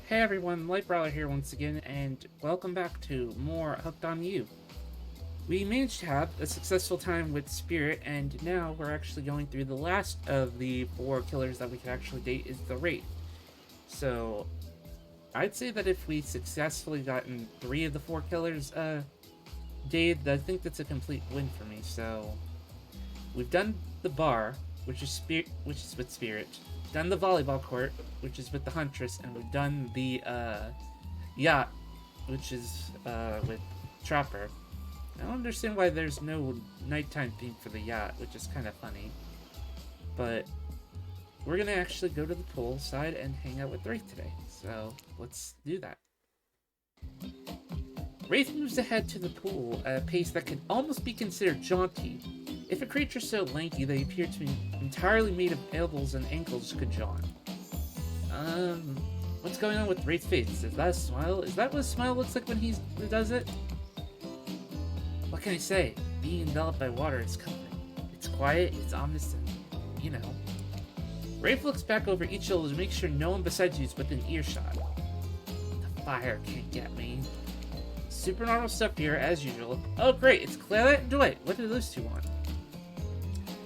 Hey everyone, Light Brawler here once again, and welcome back to more Hooked on You. We managed to have a successful time with Spirit, and now we're actually going through the last of the 4 killers that we can actually date is the Wraith. So, I'd say that if we successfully gotten 3 of the 4 killers dated, I think that's a complete win for me. So, we've done the bar, which is with Spirit. Done the volleyball court, which is with the Huntress, and we've done the yacht, which is with Trapper. I don't understand why there's no nighttime theme for the yacht, which is kind of funny. But we're gonna actually go to the pool side and hang out with Wraith today. So let's do that. Wraith moves ahead to the pool at a pace that could almost be considered jaunty. If a creature so lanky they appear to be entirely made of elbows and ankles could jaunt. What's going on with Wraith's face? Is that a smile? Is that what a smile looks like when he does it? What can I say? Being enveloped by water is comforting. It's quiet, it's ominous, and, you know. Wraith looks back over each shoulder to make sure no one besides you is within earshot. The fire can't get me. Super normal stuff here, as usual. Oh great, it's Claret and Dwight. What do those two want?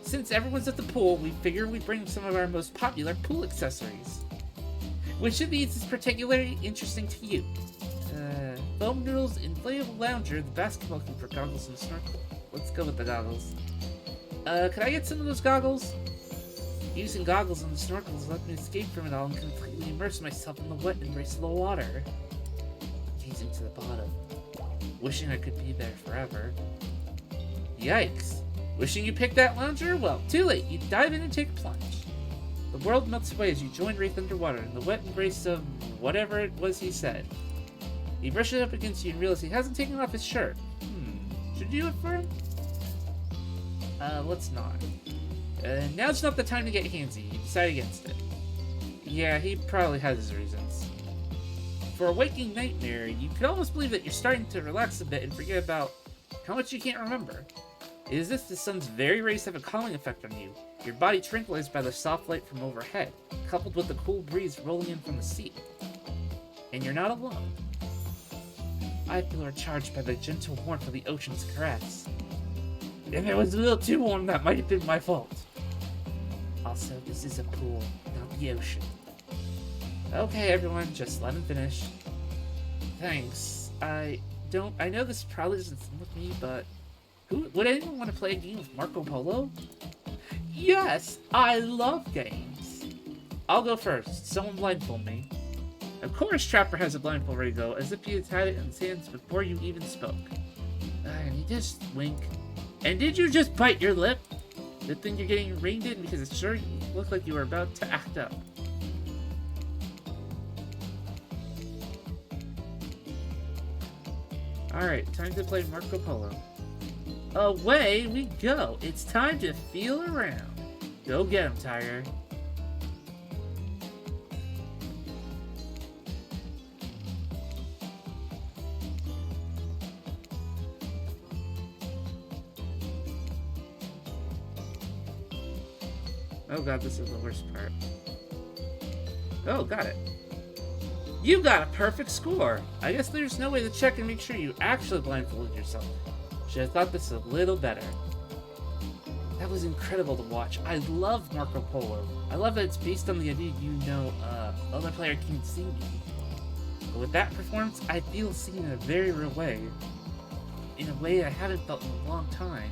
Since everyone's at the pool, we figure we'd bring some of our most popular pool accessories. Which of these is particularly interesting to you? Foam noodles, inflatable lounger, the basketball keeper, goggles, and snorkel. Let's go with the goggles. Could I get some of those goggles? Using goggles and the snorkels let me escape from it all and completely immerse myself in the wet embrace of the water. Gazing to the bottom. Wishing I could be there forever. Yikes. Wishing you picked that lounger? Well, too late. You dive in and take a plunge. The world melts away as you join Wraith underwater in the wet embrace of whatever it was he said. He brushes up against you and realizes he hasn't taken off his shirt. Should you do it for him? Let's not. Now's not the time to get handsy. You decide against it. Yeah, he probably has his reasons. For a waking nightmare, you could almost believe that you're starting to relax a bit and forget about how much you can't remember. It is as if the sun's very rays have a calming effect on you. Your body tranquilized by the soft light from overhead, coupled with the cool breeze rolling in from the sea. And you're not alone. I feel recharged by the gentle warmth of the ocean's caress. If it was a little too warm, that might have been my fault. Also, this is a pool, not the ocean. Okay, everyone, just let him finish. Thanks. I know this probably doesn't seem with me, but would anyone want to play a game with Marco Polo? Yes, I love games. I'll go first. Someone blindfold me. Of course Trapper has a blindfold ready to go, as if he had had it in his hands before you even spoke. And he just wink. And did you just bite your lip? Good thing you're getting reined in because it sure looked like you were about to act up. Alright, time to play Marco Polo. Away we go! It's time to feel around. Go get him, Tiger. Oh god, this is the worst part. Oh, got it. You got a perfect score! I guess there's no way to check and make sure you actually blindfolded yourself. Should have thought this a little better. That was incredible to watch. I love Marco Polo. I love that it's based on the idea other player can see me. But with that performance, I feel seen in a very real way. In a way I haven't felt in a long time.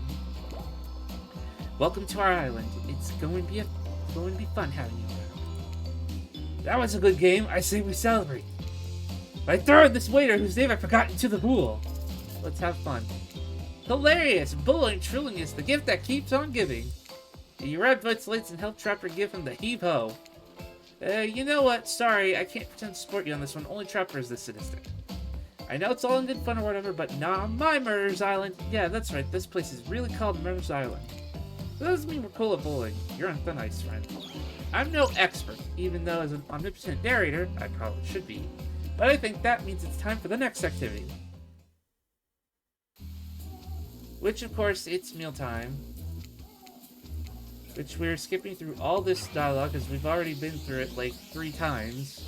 Welcome to our island. It's going to be fun having you around. That was a good game. I say we celebrate. I throw in this waiter whose name I've forgotten to the pool. Let's have fun. Hilarious! Bullying Trilling is the gift that keeps on giving. You ride Dwight's lights and help Trapper give him the heave-ho. You know what? Sorry, I can't pretend to support you on this one. Only Trapper is this sadistic. I know it's all in good fun or whatever, but not on my Murder's Island. Yeah, that's right. This place is really called Murder's Island. That doesn't mean we're cool at bullying. You're on thin ice, friend. I'm no expert, even though as an omnipotent narrator, I probably should be. But I think that means it's time for the next activity. Which, of course, it's mealtime. Which we're skipping through all this dialogue, because we've already been through it, like, 3 times.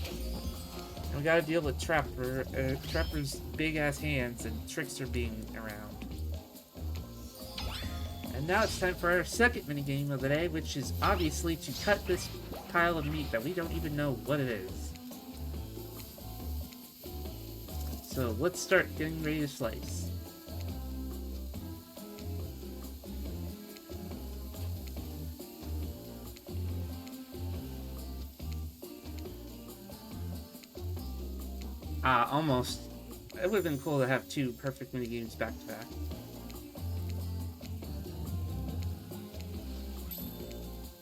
And we gotta deal with Trapper's big-ass hands and Trickster being around. And now it's time for our second minigame of the day, which is obviously to cut this pile of meat that we don't even know what it is. So let's start getting ready to slice. Almost. It would have been cool to have 2 perfect minigames back to back.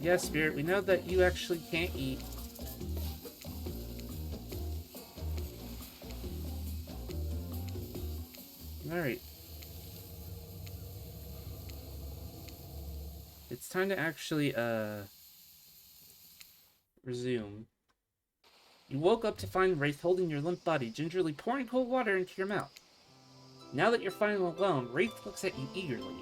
Yes, Spirit, we know that you actually can't eat. Alright. It's time to actually, resume. You woke up to find Wraith holding your limp body, gingerly pouring cold water into your mouth. Now that you're finally alone, Wraith looks at you eagerly.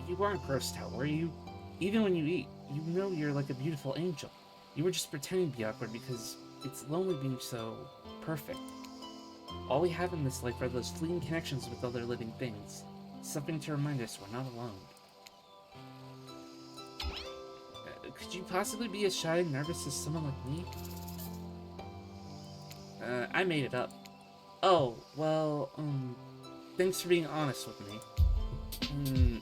You weren't grossed out, were you? Even when you eat, you know you're like a beautiful angel. You were just pretending to be awkward because it's lonely being so perfect. All we have in this life are those fleeting connections with other living things. Something to remind us we're not alone. Could you possibly be as shy and nervous as someone like me? I made it up. Oh, well, thanks for being honest with me.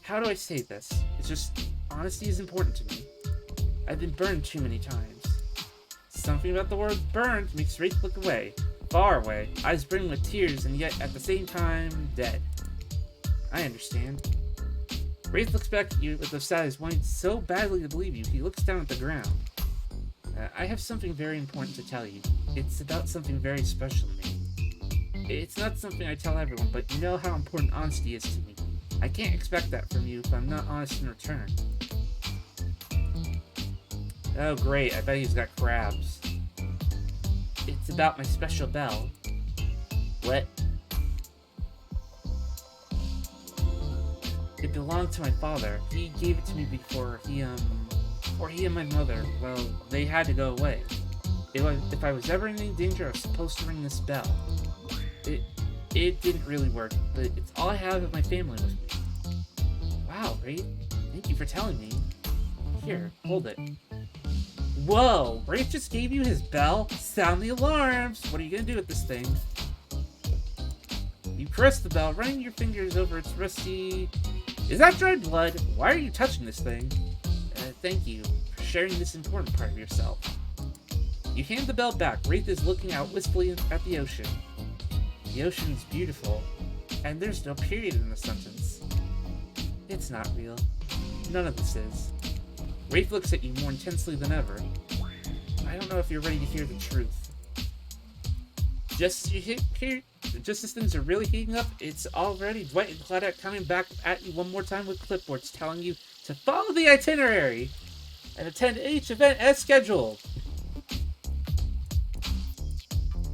How do I say this? It's just, honesty is important to me. I've been burned too many times. Something about the word burned makes Wraith look away. Far away, eyes brimming with tears, and yet at the same time, dead. I understand. Wraith looks back at you with those eyes, wanting so badly to believe you, he looks down at the ground. I have something very important to tell you. It's about something very special to me. It's not something I tell everyone, but you know how important honesty is to me. I can't expect that from you if I'm not honest in return. Oh great, I bet he's got crabs. It's about my special bell. What? It belonged to my father. He gave it to me before he and my mother, well, they had to go away. If I was ever in any danger, I was supposed to ring this bell. It didn't really work, but it's all I have of my family with me. Wow, Wraith. Thank you for telling me. Here, hold it. Whoa! Wraith just gave you his bell? Sound the alarms! What are you gonna do with this thing? You press the bell, running your fingers over its rusty... Is that dried blood? Why are you touching this thing? Thank you for sharing this important part of yourself. You hand the bell back. Wraith is looking out wistfully at the ocean. The ocean is beautiful, and there's no period in the sentence. It's not real. None of this is. Wraith looks at you more intensely than ever. I don't know if you're ready to hear the truth. Just as things are really heating up, it's already Dwight and Claudette coming back at you one more time with clipboards telling you to follow the itinerary and attend each event as scheduled.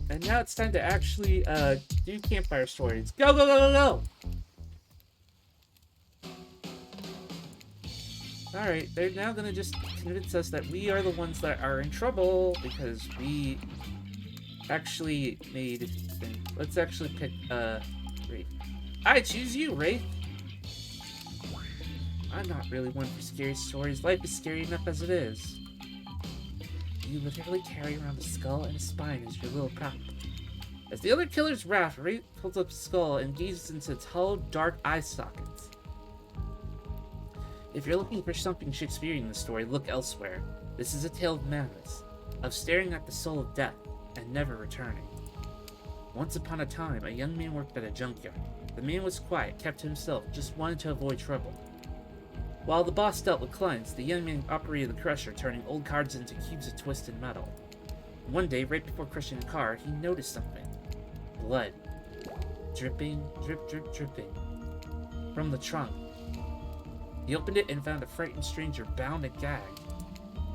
And now it's time to actually do campfire stories. Go, go, go, go, go! Alright, they're now gonna just convince us that we are the ones that are in trouble because we actually made... Let's actually pick, Wraith. I choose you, Wraith! I'm not really one for scary stories. Life is scary enough as it is. You literally carry around a skull and a spine as your little prop. As the other killers wrath, Wraith pulls up his skull and gazes into its hollow, dark eye sockets. If you're looking for something Shakespearean in the story, look elsewhere. This is a tale of madness, of staring at the soul of death and never returning. Once upon a time, a young man worked at a junkyard. The man was quiet, kept to himself, just wanted to avoid trouble. While the boss dealt with clients, the young man operated the crusher, turning old cards into cubes of twisted metal. One day, right before crushing the car, he noticed something. Blood. Dripping, drip, drip, dripping. From the trunk. He opened it and found a frightened stranger bound and gagged.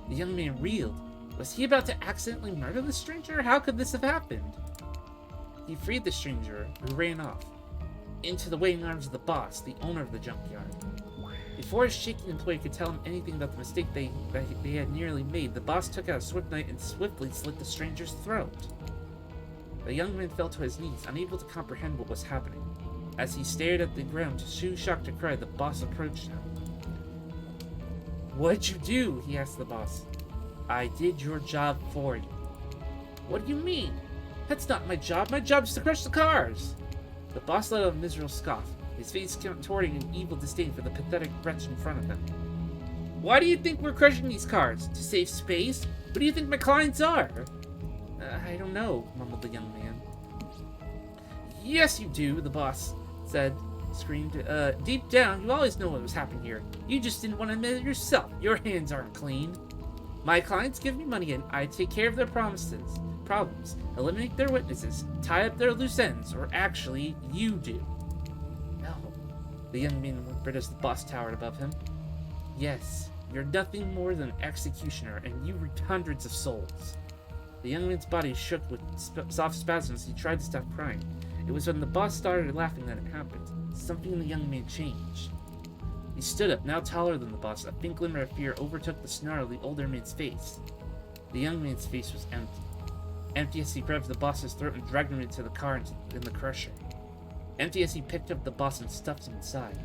The young man reeled. Was he about to accidentally murder the stranger? How could this have happened? He freed the stranger, who ran off, into the waiting arms of the boss, the owner of the junkyard. Before a shaken employee could tell him anything about the mistake they had nearly made, the boss took out a swift knife and swiftly slit the stranger's throat. The young man fell to his knees, unable to comprehend what was happening. As he stared at the ground, too shocked to cry, the boss approached him. "What'd you do?" he asked the boss. "I did your job for you." "What do you mean? That's not my job. My job is to crush the cars." The boss let out a miserable scoff, his face contorting in evil disdain for the pathetic wretch in front of him. "Why do you think we're crushing these cars? To save space? What do you think my clients are?" I don't know," mumbled the young man. "Yes, you do," the boss screamed. Deep down, you always know what was happening here. You just didn't want to admit it yourself. Your hands aren't clean. My clients give me money and I take care of their problems, eliminate their witnesses, tie up their loose ends, or actually, you do." "No," the young man whispered as the boss towered above him. "Yes, you're nothing more than an executioner, and you reap hundreds of souls." The young man's body shook with soft spasms as he tried to stop crying. It was when the boss started laughing that it happened. Something in the young man changed. He stood up, now taller than the boss. A faint glimmer of fear overtook the snarl of the older man's face. The young man's face was empty. Empty as he grabbed the boss's throat and dragged him into the car in the crusher. Empty as he picked up the boss and stuffed him inside.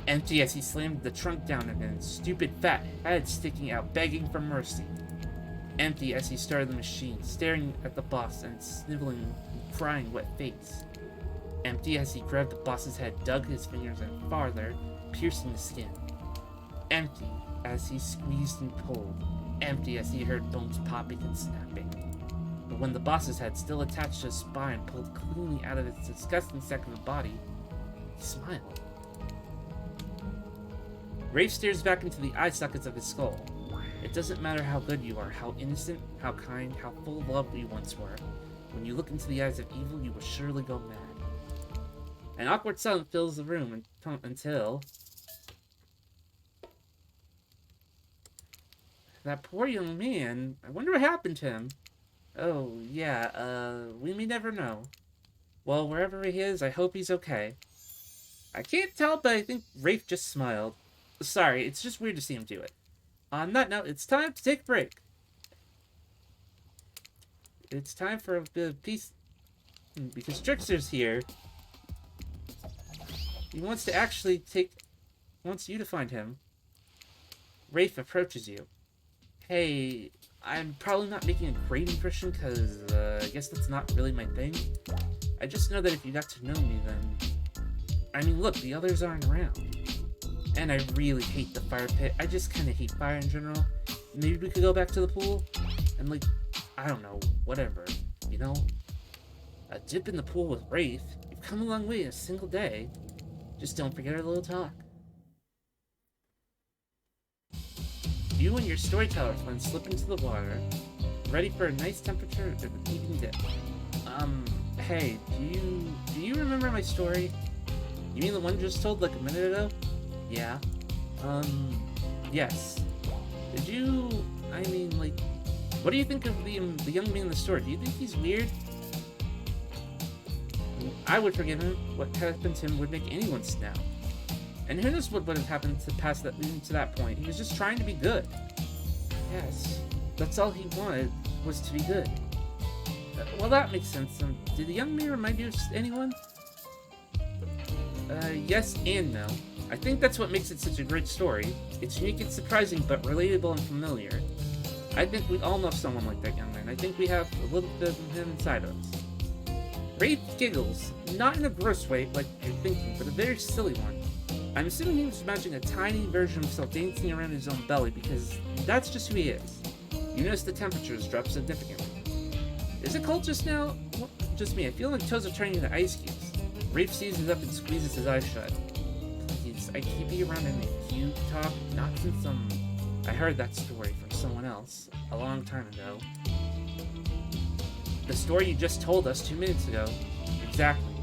Empty as he slammed the trunk down on his stupid fat head sticking out, begging for mercy. Empty as he started the machine, staring at the boss and sniveling and crying wet face. Empty as he grabbed the boss's head, dug his fingers in farther, piercing the skin. Empty as he squeezed and pulled. Empty as he heard bones popping and snapping. But when the boss's head, still attached to his spine, pulled cleanly out of its disgusting second body, he smiled. Wraith stares back into the eye sockets of his skull. It doesn't matter how good you are, how innocent, how kind, how full of love you once were. When you look into the eyes of evil, you will surely go mad. An awkward silence fills the room until... That poor young man, I wonder what happened to him. Oh, yeah, we may never know. Well, wherever he is, I hope he's okay. I can't tell, but I think Wraith just smiled. Sorry, it's just weird to see him do it. On that note, it's time to take a break. It's time for a bit of peace. Because Trickster's here. He wants you to find him. Wraith approaches you. Hey, I'm probably not making a great impression because I guess that's not really my thing. I just know that if you got to know me, then... I mean, look, the others aren't around. And I really hate the fire pit. I just kind of hate fire in general. Maybe we could go back to the pool? And like, I don't know, whatever, you know? A dip in the pool with Wraith. You've come a long way in a single day. Just don't forget our little talk. You and your storyteller friend slip into the water, ready for a nice temperature and an even dip. Hey, do you remember my story? You mean the one just told like a minute ago? Yeah. Yes. Did you, I mean, like, what do you think of the young man in the story? Do you think he's weird? I would forgive him. What happened to him would make anyone snap. And who knows what would have happened to pass that leading to that point. He was just trying to be good. Yes. That's all he wanted, was to be good. Well, that makes sense. Did the young man remind you of anyone? Yes and no. I think that's what makes it such a great story. It's unique and surprising, but relatable and familiar. I think we all know someone like that young man. I think we have a little bit of him inside of us. Wraith giggles, not in a gross way like you're thinking, but a very silly one. I'm assuming he was imagining a tiny version of himself dancing around his own belly, because that's just who he is. You notice the temperatures drop significantly. Is it cold just now? Well, just me. I feel like toes are turning into ice cubes. Wraith seizes up and squeezes his eyes shut. Please, I can't be around any cute talk, not since I heard that story from someone else a long time ago. The story you just told us 2 minutes ago. Exactly.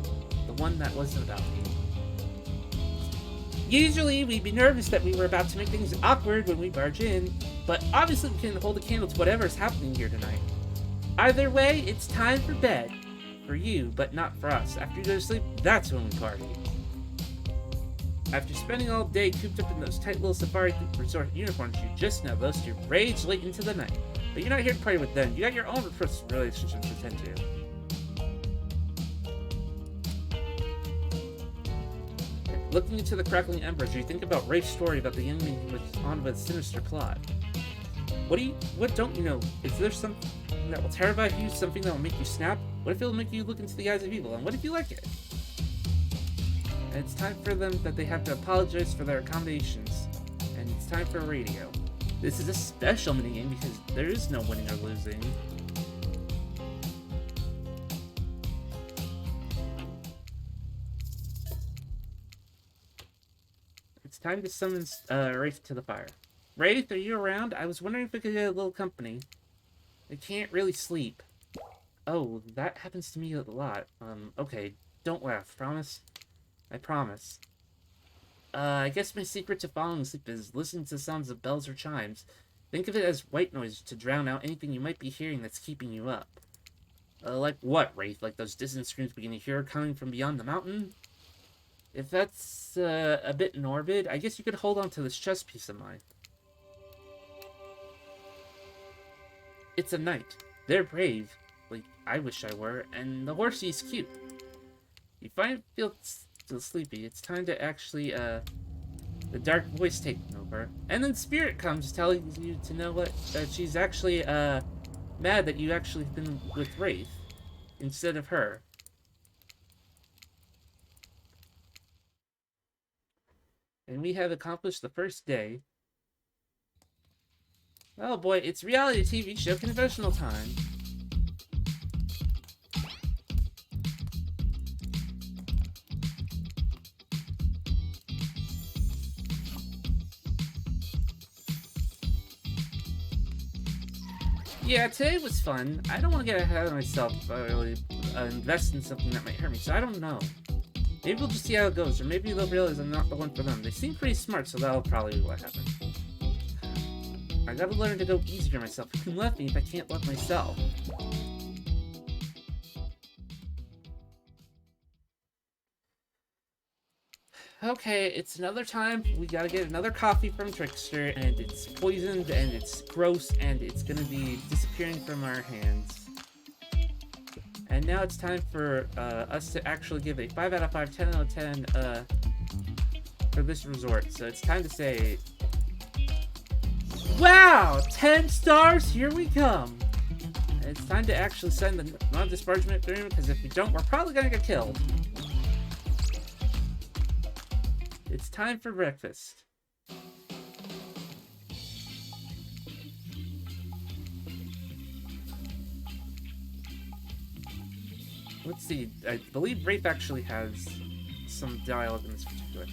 The one that wasn't about me. Usually, we'd be nervous that we were about to make things awkward when we barge in, but obviously we can hold a candle to whatever's happening here tonight. Either way, it's time for bed. For you, but not for us. After you go to sleep, that's when we party. After spending all day cooped up in those tight little safari resort uniforms, you just now boast your rage late into the night. But you're not here to party with them. You got your own personal relationships to tend to. Looking into the crackling embers, you think about Wraith's story about the young man who was on with a sinister plot. What don't you know? Is there something that will terrify you? Something that will make you snap? What if it will make you look into the eyes of evil? And what if you like it? And it's time for them that they have to apologize for their accommodations. And it's time for a radio. This is a special minigame because there is no winning or losing. It's time to summon Wraith to the fire. Wraith, are you around? I was wondering if we could get a little company. I can't really sleep. Oh, that happens to me a lot. Okay, don't laugh, promise? I promise. I guess my secret to falling asleep is listening to sounds of bells or chimes. Think of it as white noise to drown out anything you might be hearing that's keeping you up. Like what, Wraith? Like those distant screams we can hear coming from beyond the mountain? If that's a bit morbid, I guess you could hold on to this chess piece of mine. It's a knight. They're brave. Like, I wish I were. And the horsey's cute. You feel still sleepy. It's time to actually, the dark voice taking over. And then Spirit comes telling you to know what, that she's actually, mad that you actually been with Wraith instead of her. And we have accomplished the first day. Oh boy, it's reality TV show confessional time. Yeah, today was fun. I don't want to get ahead of myself if I really invest in something that might hurt me, so I don't know. Maybe we'll just see how it goes, or maybe they'll realize I'm not the one for them. They seem pretty smart, so that'll probably be what happens. I gotta learn to go easier on myself. Who can love me if I can't love myself? Okay, it's another time. We gotta get another coffee from Trickster, and it's poisoned, and it's gross, and it's gonna be disappearing from our hands. And now it's time for us to actually give a 5 out of 5, 10 out of 10 for this resort. So it's time to say, wow! 10 stars, here we come! And it's time to actually send the non-disparagement agreement, because if we don't, we're probably gonna get killed. It's time for breakfast. Let's see, I believe Wraith actually has some dialogue in this particular.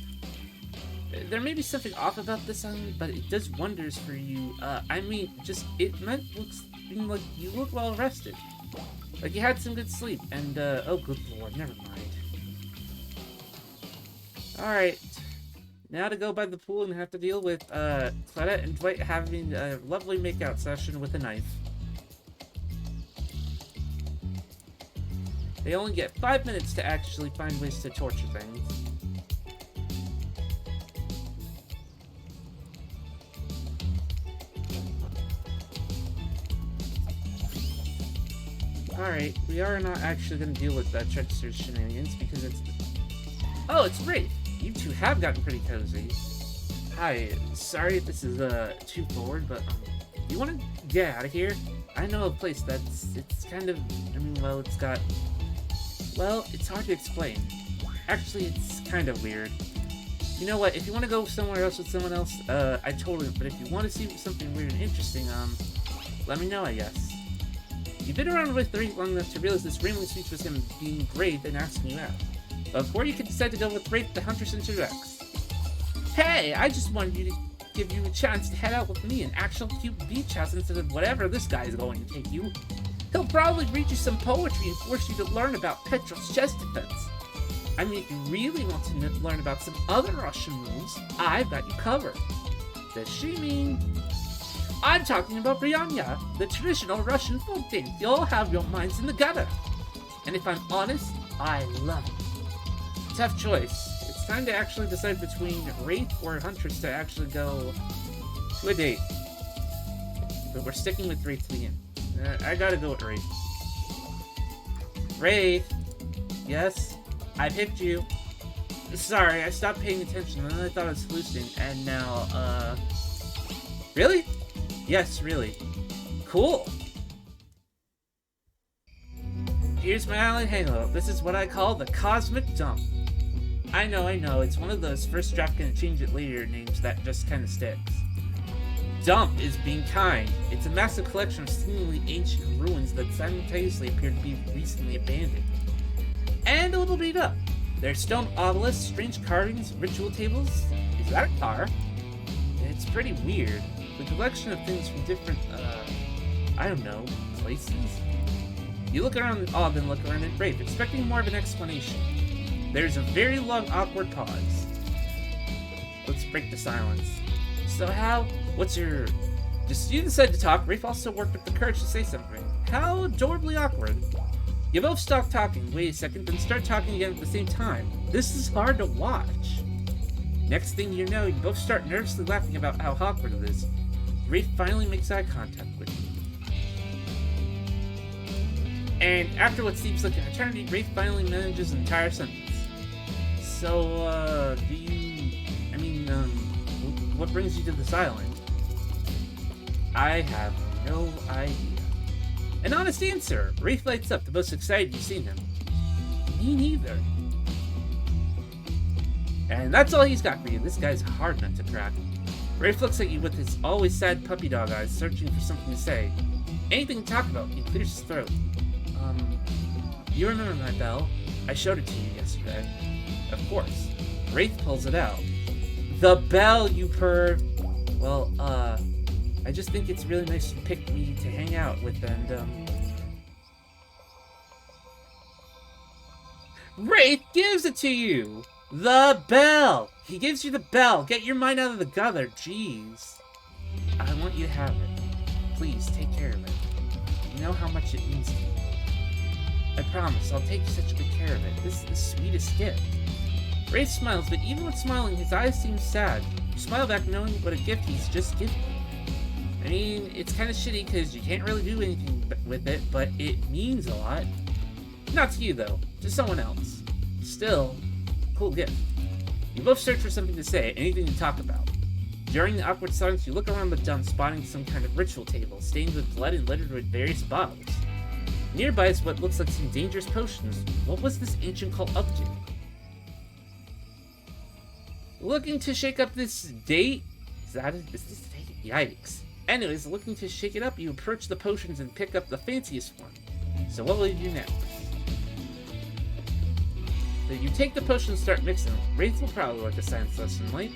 There may be something off about this song, but it does wonders for you. I mean, just, it meant looks like you look well rested. Like you had some good sleep, and, oh good lord, never mind. Alright, now to go by the pool and have to deal with, Claudette and Dwight having a lovely makeout session with a knife. They only get 5 minutes to actually find ways to torture things. Alright, we are not actually going to deal with that Trickster's shenanigans because it's... Oh, it's Wraith! You two have gotten pretty cozy. Hi, sorry if this is too forward, but you want to get out of here? I know a place it's kind of, I mean, well, it's got... Well, it's hard to explain. Actually, it's kind of weird. You know what, if you want to go somewhere else with someone else, I totally, but if you want to see something weird and interesting, let me know, I guess. You've been around with Wraith long enough to realize this rambling speech was him being brave and asking you out. But before you could decide to go with Wraith, the Huntress interacts. Hey, I just wanted you to give you a chance to head out with me an actual cute beach house instead of whatever this guy is going to take you. He'll probably read you some poetry and force you to learn about Petrol's chest defense. I mean, if you really want to learn about some other Russian moves, I've got you covered. Does she mean? I'm talking about Brianya, the traditional Russian folk dance. You'll have your minds in the gutter. And if I'm honest, I love it. Tough choice. It's It's time to actually decide between Wraith or Huntress to actually go to a date. But we're sticking with Wraith to the end. I gotta go with Wraith. Wraith! Yes? I picked you. Sorry, I stopped paying attention and then I thought I was hallucinating, and now, Really? Yes, really. Cool! Here's my island hangout. This is what I call the Cosmic Dump. I know, it's one of those first draft gonna change it later names that just kinda sticks. Dump is being kind. It's a massive collection of seemingly ancient ruins that simultaneously appear to be recently abandoned. And a little beat up. There's stone obelisks, strange carvings, ritual tables. Is that a car? It's pretty weird. The collection of things from different, I don't know, places? You look around, then look around at Wraith, expecting more of an explanation. There's a very long, awkward pause. Let's break the silence. So how? What's your... Just you decide to talk, Wraith also worked up the courage to say something. How adorably awkward. You both stop talking, wait a second, then start talking again at the same time. This is hard to watch. Next thing you know, you both start nervously laughing about how awkward it is. Wraith finally makes eye contact with you. And after what seems like an eternity, Wraith finally manages an entire sentence. So, what brings you to this island? I have no idea. An honest answer! Wraith lights up, the most excited you've seen him. Me neither. And that's all he's got for you. This guy's a hard nut to crack. Wraith looks at you with his always sad puppy dog eyes, searching for something to say. Anything to talk about, he clears his throat. You remember my bell? I showed it to you yesterday. Of course. Wraith pulls it out. The bell, you perv! Well, I just think it's really nice you picked me to hang out with, and, Wraith gives it to you! The bell! He gives you the bell! Get your mind out of the gutter, jeez. I want you to have it. Please, take care of it. You know how much it means to me. I promise, I'll take such good care of it. This is the sweetest gift. Wraith smiles, but even when smiling, his eyes seem sad. You smile back knowing what a gift he's just given you. I mean, it's kind of shitty because you can't really do anything with it, but it means a lot. Not to you, though. To someone else. Still, cool gift. You both search for something to say, anything to talk about. During the awkward silence, you look around the dump, spotting some kind of ritual table, stained with blood and littered with various bottles. Nearby is what looks like some dangerous potions. What was this ancient cult up to? Looking to shake up this date? Is this date? Yikes. Anyways, looking to shake it up, you approach the potions and pick up the fanciest one. So what will you do next? So you take the potion and start mixing them. Wraith will probably like a science lesson, right?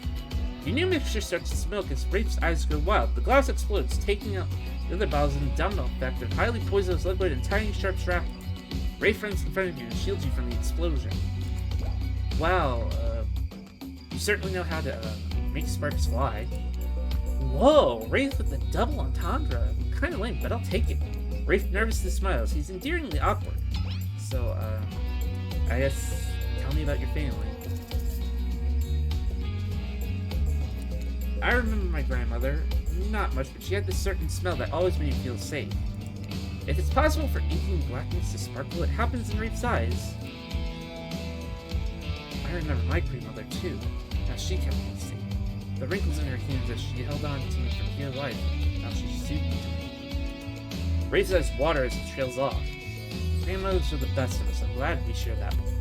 Your new mixture starts to smoke as Wraith's eyes go wild. The glass explodes, taking out the other bottles in a domino effect of highly poisonous liquid and tiny sharp shrapnel. Wraith runs in front of you and shields you from the explosion. Wow, you certainly know how to make sparks fly. Whoa, Wraith with the double entendre. Kinda lame, but I'll take it. Wraith nervously smiles. He's endearingly awkward. So, I guess, tell me about your family. I remember my grandmother. Not much, but she had this certain smell that always made you feel safe. If it's possible for inking blackness to sparkle, it happens in Wraith's eyes. I remember my grandmother, too. Now she kept me safe. The wrinkles in her hands as she held on to me for dear life. Now she soothed me to me. Wraith's eyes water as it trails off. Grandmothers are the best of us. I'm glad we share that one.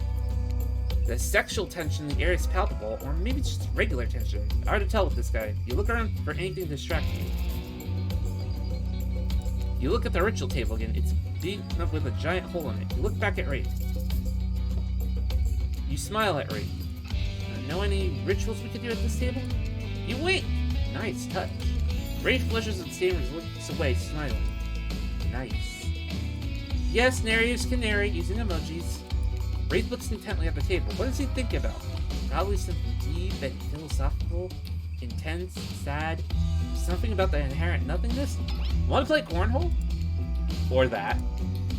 The sexual tension in the air is palpable, or maybe it's just regular tension. Hard to tell with this guy. You look around for anything to distract you. You look at the ritual table again. It's beaten up with a giant hole in it. You look back at Wraith. You smile at Wraith. Know any rituals we could do at this table? You wink! Nice touch. Wraith flushes its table and looks away, smiling. Nice. Yes, Narius Canary, using emojis. Wraith looks intently at the table. What does he think about? Probably something deep and philosophical, intense, sad. Something about the inherent nothingness? Want to play cornhole? Or that.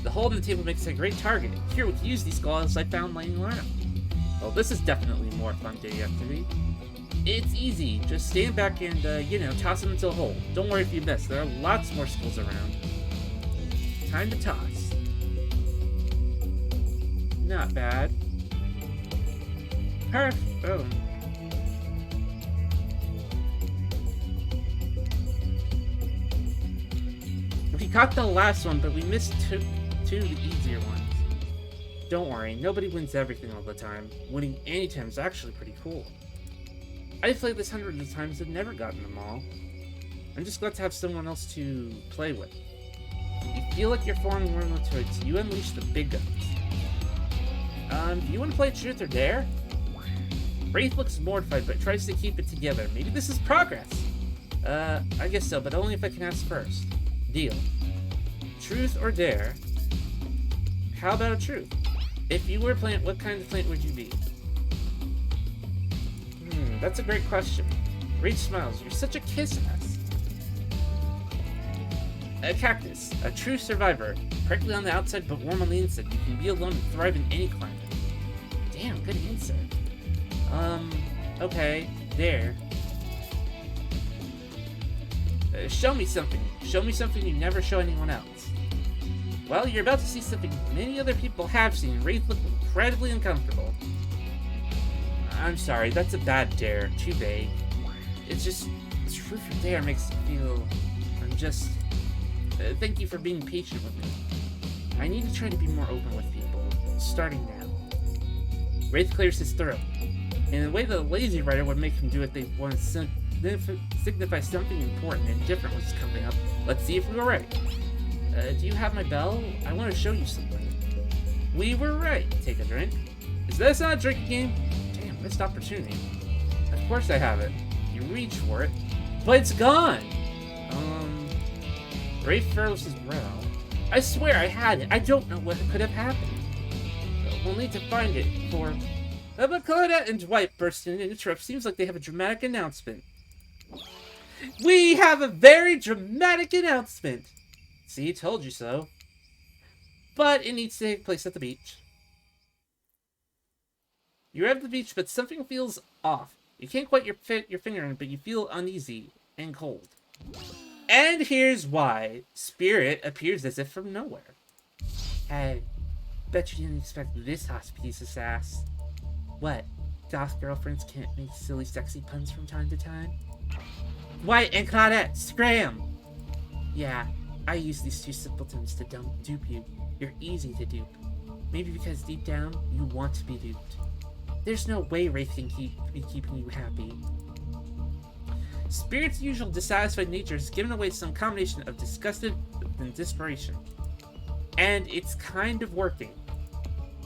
The hole in the table makes a great target. Here, we can use these skulls I found laying around. Well, this is definitely more fun daily activity. It's easy. Just stand back and, toss them into a hole. Don't worry if you miss. There are lots more schools around. Time to toss. Not bad. Perfect. Oh. We caught the last one, but we missed two of the easier ones. Don't worry, nobody wins everything all the time. Winning any time is actually pretty cool. I've played this hundreds of times and never gotten them all. I'm just glad to have someone else to play with. You feel like you're forming one of the toys, you unleash the big guns. Do you want to play Truth or Dare? Wraith looks mortified but tries to keep it together. Maybe this is progress. I guess so, but only if I can ask first. Deal. Truth or Dare? How about a truth? If you were a plant, what kind of plant would you be? That's a great question. Wraith smiles. You're such a kiss-ass. A cactus. A true survivor. Prickly on the outside, but warm on the inside. You can be alone and thrive in any climate. Damn, good answer. Okay. There. Show me something. Show me something you never show anyone else. Well, you're about to see something many other people have seen. Wraith looked incredibly uncomfortable. I'm sorry, that's a bad dare. Too vague. It's just... Truth or Dare makes it feel... I'm just... thank you for being patient with me. I need to try to be more open with people. Starting now. Wraith clears his throat. In a way that a lazy writer would make him do if they want to signify something important and different was coming up. Let's see if we were right. Do you have my bell? I want to show you something. We were right. Take a drink. Is this not a drinking game? Damn, missed opportunity. Of course I have it. You reach for it, but it's gone. Wraith furrows his brow. I swear I had it. I don't know what could have happened. We'll need to find it for... But Claudette and Dwight burst in and interrupt. Seems like they have a dramatic announcement. We have a very dramatic announcement. See, told you so. But it needs to take place at the beach. You're at the beach, but something feels off. You can't quite fit your finger in it, but you feel uneasy and cold. And here's why. Spirit appears as if from nowhere. Hey, bet you didn't expect this hot piece of sass. What? Goth girlfriends can't make silly, sexy puns from time to time? White and Claudette, scram! Yeah, I use these two simpletons to dupe you. You're easy to dupe. Maybe because deep down, you want to be duped. There's no way Wraith can be keeping you happy. Spirit's usual dissatisfied nature has given away some combination of disgusted and desperation. And it's kind of working.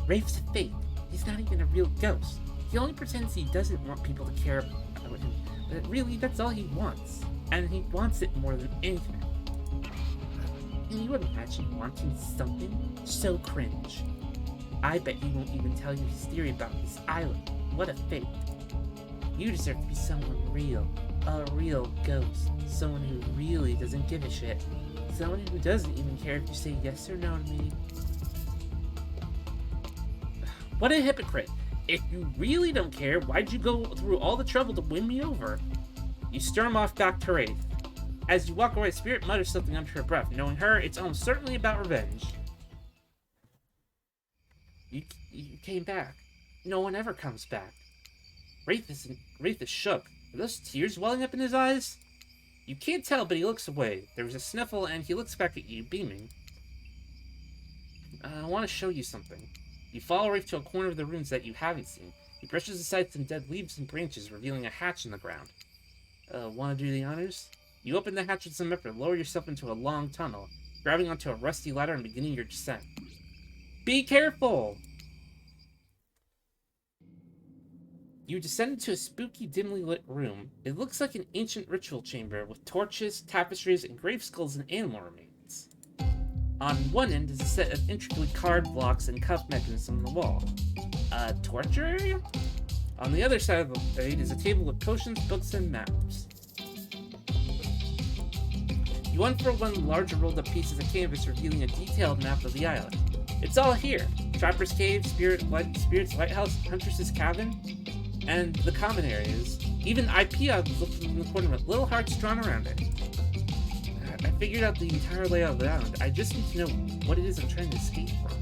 Wraith's fake. He's not even a real ghost. He only pretends he doesn't want people to care about him, but really, that's all he wants. And he wants it more than anything. Can you imagine wanting something so cringe? I bet he won't even tell you his theory about this island. What a fate. You deserve to be someone real. A real ghost. Someone who really doesn't give a shit. Someone who doesn't even care if you say yes or no to me. What a hypocrite. If you really don't care, why'd you go through all the trouble to win me over? You storm off back to Wraith. As you walk away, Spirit mutters something under her breath. Knowing her, it's almost certainly about revenge. You came back. No one ever comes back. Wraith is shook. Are those tears welling up in his eyes? You can't tell, but he looks away. There was a sniffle, and he looks back at you, beaming. I want to show you something. You follow Wraith to a corner of the ruins that you haven't seen. He brushes aside some dead leaves and branches, revealing a hatch in the ground. Want to do the honors? You open the hatch with some effort, lower yourself into a long tunnel, grabbing onto a rusty ladder and beginning your descent. Be careful! You descend into a spooky, dimly lit room. It looks like an ancient ritual chamber with torches, tapestries, and grave skulls and animal remains. On one end is a set of intricately carved blocks and cuff mechanisms on the wall. A torture area? On the other side of the blade is a table with potions, books, and maps. You unfurl one larger rolled up pieces of canvas revealing a detailed map of the island. It's all here. Trapper's Cave, Spirit's Lighthouse, Huntress's Cabin, and the common areas. Even IP looks in the corner with little hearts drawn around it. I figured out the entire layout of the island. I just need to know what it is I'm trying to escape from.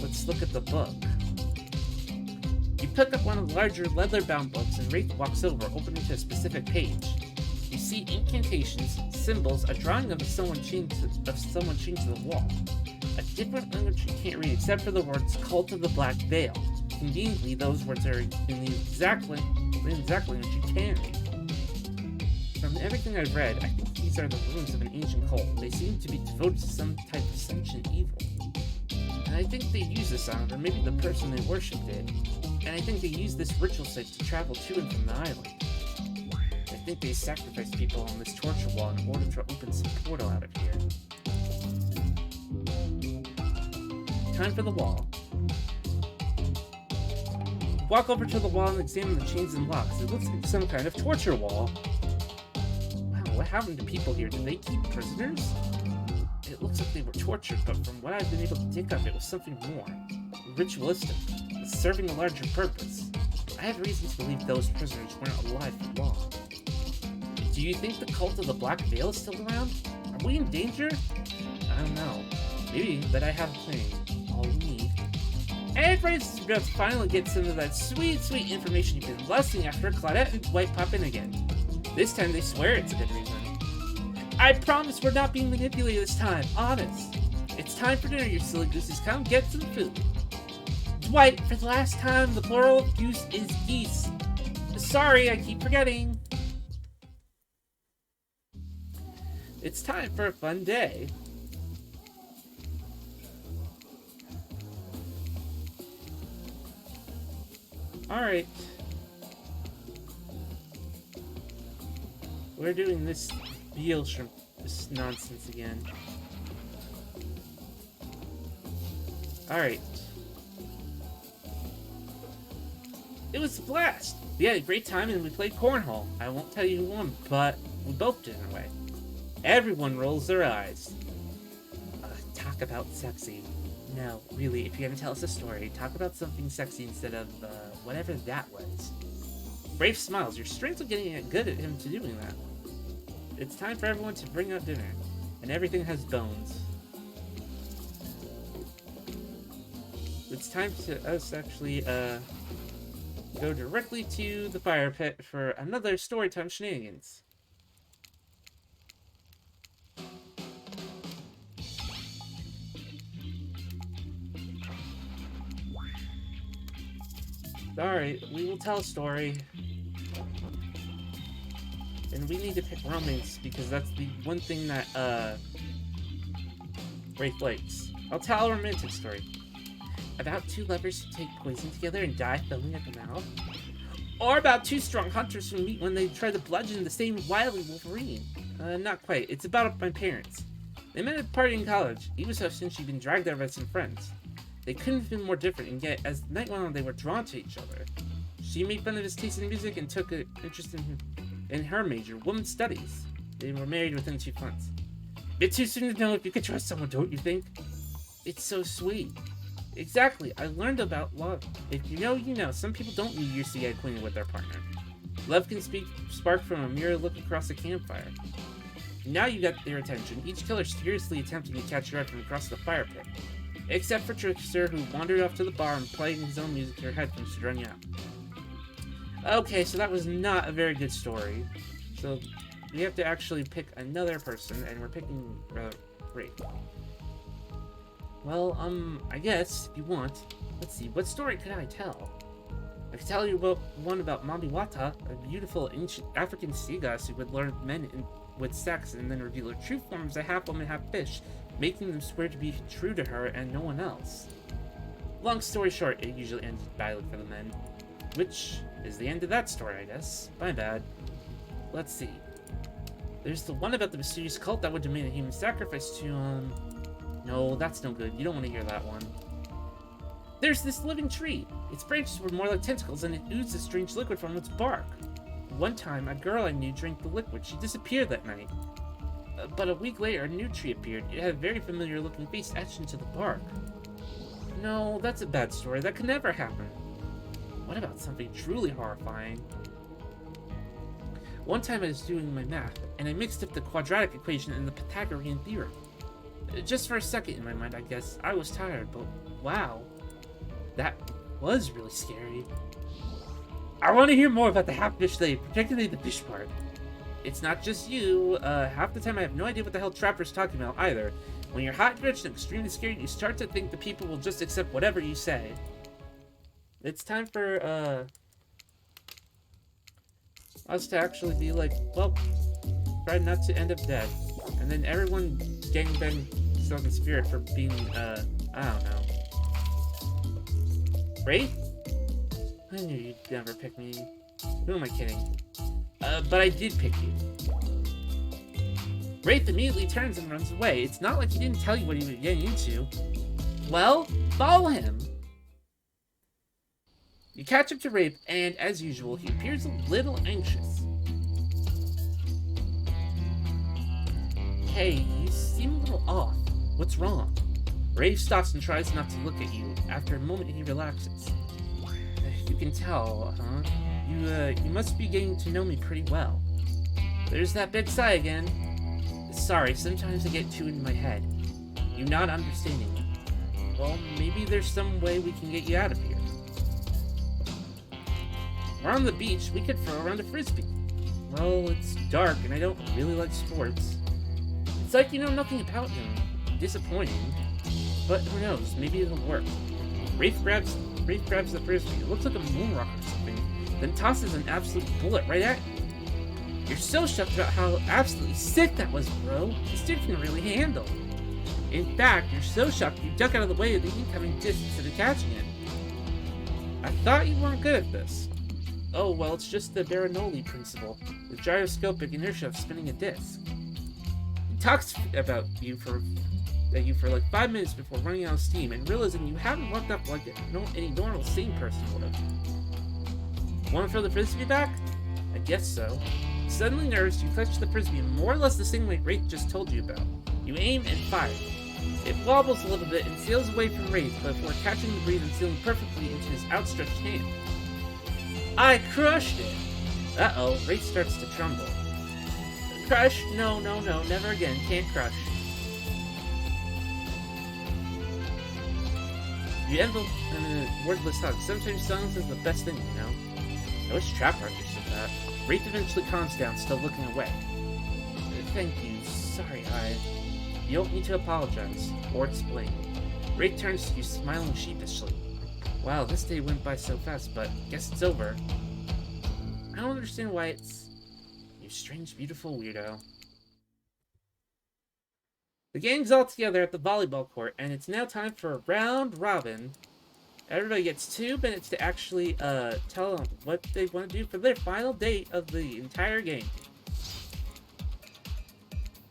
Let's look at the book. You pick up one of the larger leather-bound books, and Wraith walks over, opening to a specific page. You see incantations, symbols, a drawing of someone chained to the wall. A different language you can't read except for the words "Cult of the Black Veil." Conveniently, those words are in the exact language you can read. From everything I've read, I think these are the ruins of an ancient cult. They seem to be devoted to some type of sentient evil. And I think they use this island, or maybe the person they worship did. And I think they use this ritual site to travel to and from the island. I think they sacrificed people on this torture wall in order to open some portal out of here. Time for the wall. Walk over to the wall and examine the chains and locks. It looks like some kind of torture wall. Wow, what happened to people here? Did they keep prisoners? It looks like they were tortured, but from what I've been able to dig up, it was something more. Ritualistic. It's serving a larger purpose. I have reasons to believe those prisoners weren't alive for long. Do you think the cult of the Black Veil is still around? Are we in danger? I don't know. Maybe, but I have a plan. All we need. And Wraith's about to finally get some of that sweet information you've been lusting after. Claudette and Dwight pop in again. This time they swear it's a good reason. I promise we're not being manipulated this time. Honest. It's time for dinner, you silly gooses. Come get some food. Dwight, for the last time, the plural of goose is geese. Sorry, I keep forgetting. It's time for a fun day. Alright. We're doing this veal shrimp, this nonsense again. Alright. It was a blast! We had a great time and we played cornhole. I won't tell you who won, but we both did in a way. Everyone rolls their eyes. Talk about sexy. No, really, if you're gonna tell us a story, talk about something sexy instead of, whatever that was. Wraith smiles. Your strengths are getting good at him to doing that. It's time for everyone to bring out dinner. And everything has bones. It's time to us actually, go directly to the fire pit for another storytime shenanigans. Alright, we will tell a story. And we need to pick romance, because that's the one thing that, Wraith likes. I'll tell a romantic story. About two lovers who take poison together and die foaming at the mouth. Or about two strong hunters who meet when they try to bludgeon the same wily Wolverine. Not quite. It's about my parents. They met at a party in college. He was hosting, she'd been dragged there by some friends. They couldn't have been more different, and yet, as the night went on, they were drawn to each other. She made fun of his taste in music and took an interest in her major, women's studies. They were married within 2 months. Bit too soon to know if you could trust someone, don't you think? It's so sweet. Exactly, I learned about love. If you know, you know. Some people don't need years to get acquainted with their partner. Love can spark from a mere look across a campfire. Now you got their attention, each killer seriously attempting to catch your eye from across the fire pit. Except for Trickster, who wandered off to the bar and played his own music to her headphones to drown you out. Okay, so that was not a very good story. So we have to actually pick another person, and we're picking Wraith. Well, I guess, if you want. Let's see, what story could I tell? I could tell you about one about Mambiwata, a beautiful ancient African sea goddess who would lure men with sex and then reveal her true form as a half-woman, half-fish, making them swear to be true to her and no one else. Long story short, it usually ends badly for the men. Which is the end of that story, I guess. My bad. Let's see. There's the one about the mysterious cult that would demand a human sacrifice to, No, that's no good. You don't want to hear that one. There's this living tree. Its branches were more like tentacles and it oozed a strange liquid from its bark. One time, a girl I knew drank the liquid. She disappeared that night. But a week later, a new tree appeared. It had a very familiar looking face etched into the bark. No, that's a bad story. That could never happen. What about something truly horrifying? One time I was doing my math, and I mixed up the quadratic equation and the Pythagorean theorem. Just for a second in my mind, I guess. I was tired, but wow. That was really scary. I want to hear more about the half-fish lady, particularly the fish part. It's not just you. Half the time I have no idea what the hell Trapper's talking about either. When you're hot, rich, and extremely scared, you start to think the people will just accept whatever you say. It's time for, us to actually be like, well, try not to end up dead. And then everyone gangbang Southern Spirit for being, I don't know. Wraith? I knew you'd never pick me. Who am I kidding? But I did pick you. Wraith immediately turns and runs away. It's not like he didn't tell you what he was getting into. Well, follow him. You catch up to Wraith, and as usual, he appears a little anxious. Hey, you seem a little off. What's wrong? Wraith stops and tries not to look at you. After a moment, he relaxes. You can tell, huh? You must be getting to know me pretty well. There's that big sigh again. Sorry, sometimes I get too into my head. You not understanding me. Well, maybe there's some way we can get you out of here. We're on the beach, we could throw around a frisbee. Well, it's dark and I don't really like sports. It's like you know nothing about him. Disappointing. But who knows, maybe it'll work. Wraith grabs the frisbee. It looks like a moon rock or something, then tosses an absolute bullet right at you. You're so shocked about how absolutely sick that was, bro. This dude can really handle. In fact, you're so shocked you duck out of the way of the incoming disc instead of catching it. I thought you weren't good at this. Oh, well, it's just the Bernoulli principle, the gyroscopic inertia of spinning a disc. He talks about you for like 5 minutes before running out of steam and realizing you haven't walked up like any normal sane person would have. Want to throw the frisbee back? I guess so. Suddenly nervous, you clutch the frisbee in more or less the same way Wraith just told you about. You aim and fire. It wobbles a little bit and sails away from Wraith before catching the breeze and sailing perfectly into his outstretched hand. I crushed it! Uh-oh, Wraith starts to tremble. Crush? No, never again. Can't crush. You end the wordless hug. Sometimes silence is the best thing, you know? I wish Trapper understood that. Wraith eventually calms down, still looking away. Thank you. Sorry, You don't need to apologize, or explain. Wraith turns to you, smiling sheepishly. Wow, this day went by so fast, but guess it's over. I don't understand why it's... You strange, beautiful weirdo. The gang's all together at the volleyball court, and it's now time for a round robin. Everybody gets 2 minutes to actually tell them what they want to do for their final date of the entire game.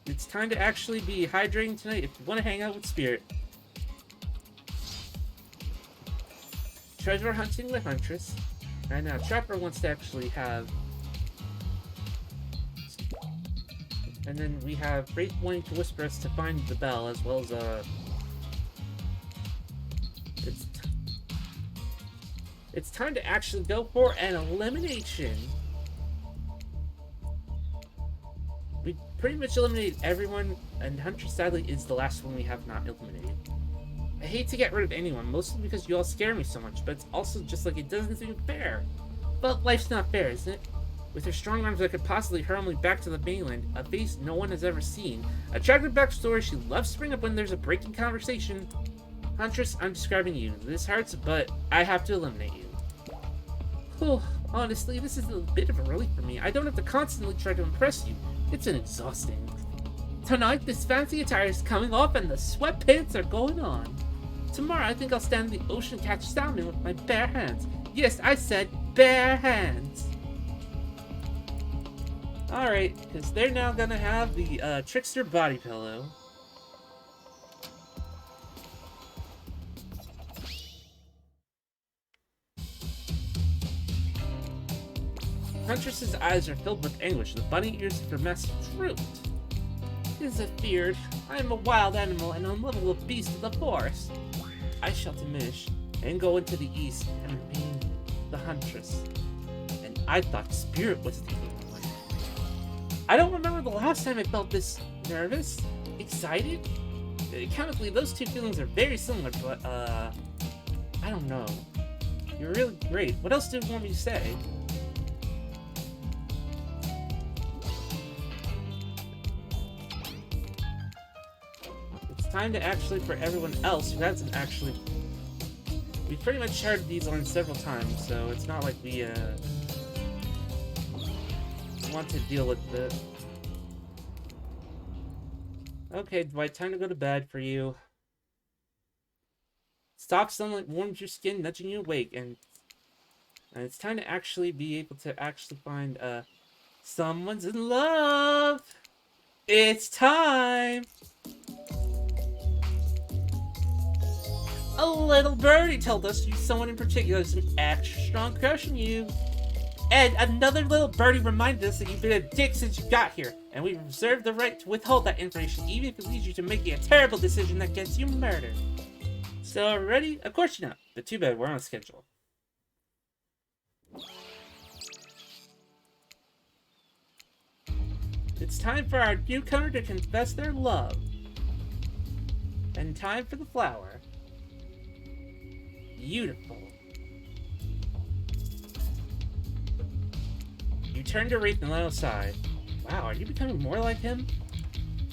It's time to actually be hydrating tonight if you want to hang out with Spirit. Treasure hunting with Huntress. And now Trapper wants to actually have... And then we have Wraith wanting to whisper us to find the bell, as well as It's time to actually go for an elimination. We pretty much eliminated everyone, and Huntress sadly is the last one we have not eliminated. I hate to get rid of anyone, mostly because you all scare me so much, but it's also just like it doesn't seem fair. But life's not fair, isn't it? With her strong arms that could possibly hurl me back to the mainland, a face no one has ever seen, a tragic backstory she loves to bring up when there's a breaking conversation. Huntress, I'm describing you. This hurts, but I have to eliminate you. Whew, honestly, this is a bit of a relief for me. I don't have to constantly try to impress you. It's exhausting. Tonight, this fancy attire is coming off and the sweatpants are going on. Tomorrow, I think I'll stand in the ocean and catch salmon with my bare hands. Yes, I said bare hands. Alright, because they're now gonna have the Trickster body pillow. Huntress's eyes are filled with anguish. The bunny ears of her mask drooped. is it feared? I am a wild animal and a little beast of the forest. I shall diminish and go into the east and remain the huntress. And I thought spirit was the evil one. I don't remember the last time I felt this nervous, excited. Chemically, those two feelings are very similar, but I don't know. You're really great. What else do you want me to say? It's time to actually, for everyone else who hasn't actually... We've pretty much shared these on several times, so it's not like we want to deal with the... Okay, Dwight, time to go to bed for you. Stop sunlight warms your skin, nudging you awake, and it's time to actually be able to actually find someone's in love. It's time. A little birdie told us you someone in particular has an extra strong crush on you. And another little birdie reminded us that you've been a dick since you got here, and we reserve the right to withhold that information, even if it leads you to making a terrible decision that gets you murdered. So, ready? Of course you're not, but too bad, we're on a schedule. It's time for our newcomer to confess their love. And time for the flower. Beautiful. You turn to Wraith and let out a sigh. Wow, are you becoming more like him?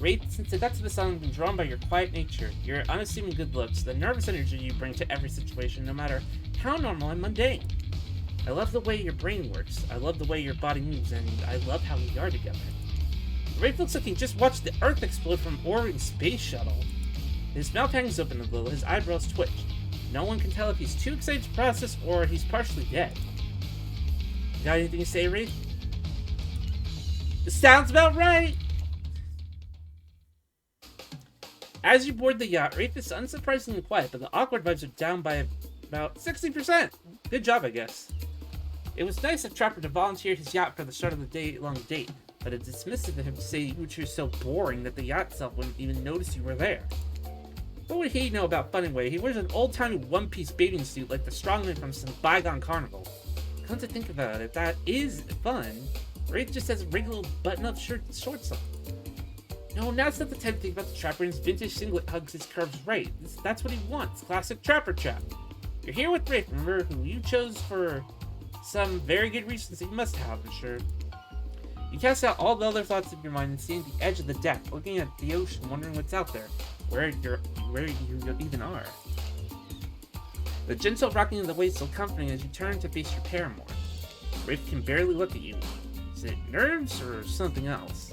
Wraith, since I got to the sun, I've been drawn by your quiet nature, your unassuming good looks, the nervous energy you bring to every situation, no matter how normal and mundane. I love the way your brain works, I love the way your body moves, and I love how we are together. Wraith looks like he just watched the Earth explode from an orbiting space shuttle. His mouth hangs open a little, his eyebrows twitch. No one can tell if he's too excited to process or he's partially dead. Got anything to say, Wraith? Sounds about right! As you board the yacht, Wraith is unsurprisingly quiet, but the awkward vibes are down by about 60%. Good job, I guess. It was nice of Trapper to volunteer his yacht for the start of the day-long date, but it's dismissive of him to say you were so boring that the yacht itself wouldn't even notice you were there. What would he know about fun anyway? He wears an old-timey one-piece bathing suit like the strongman from some bygone carnival. Come to think about it, that is fun. Wraith just has a regular button-up shirt and shorts on. No, now's not the time to think about the Trapper and his vintage singlet hugs his curves right. That's what he wants. Classic Trapper chap. You're here with Wraith, remember, who you chose for some very good reasons that you must have, I'm sure. You cast out all the other thoughts of your mind and stand at the edge of the deck, looking at the ocean, wondering what's out there, where you even are. The gentle rocking of the waves still comforting as you turn to face your paramour. Wraith can barely look at you. Is it nerves or something else?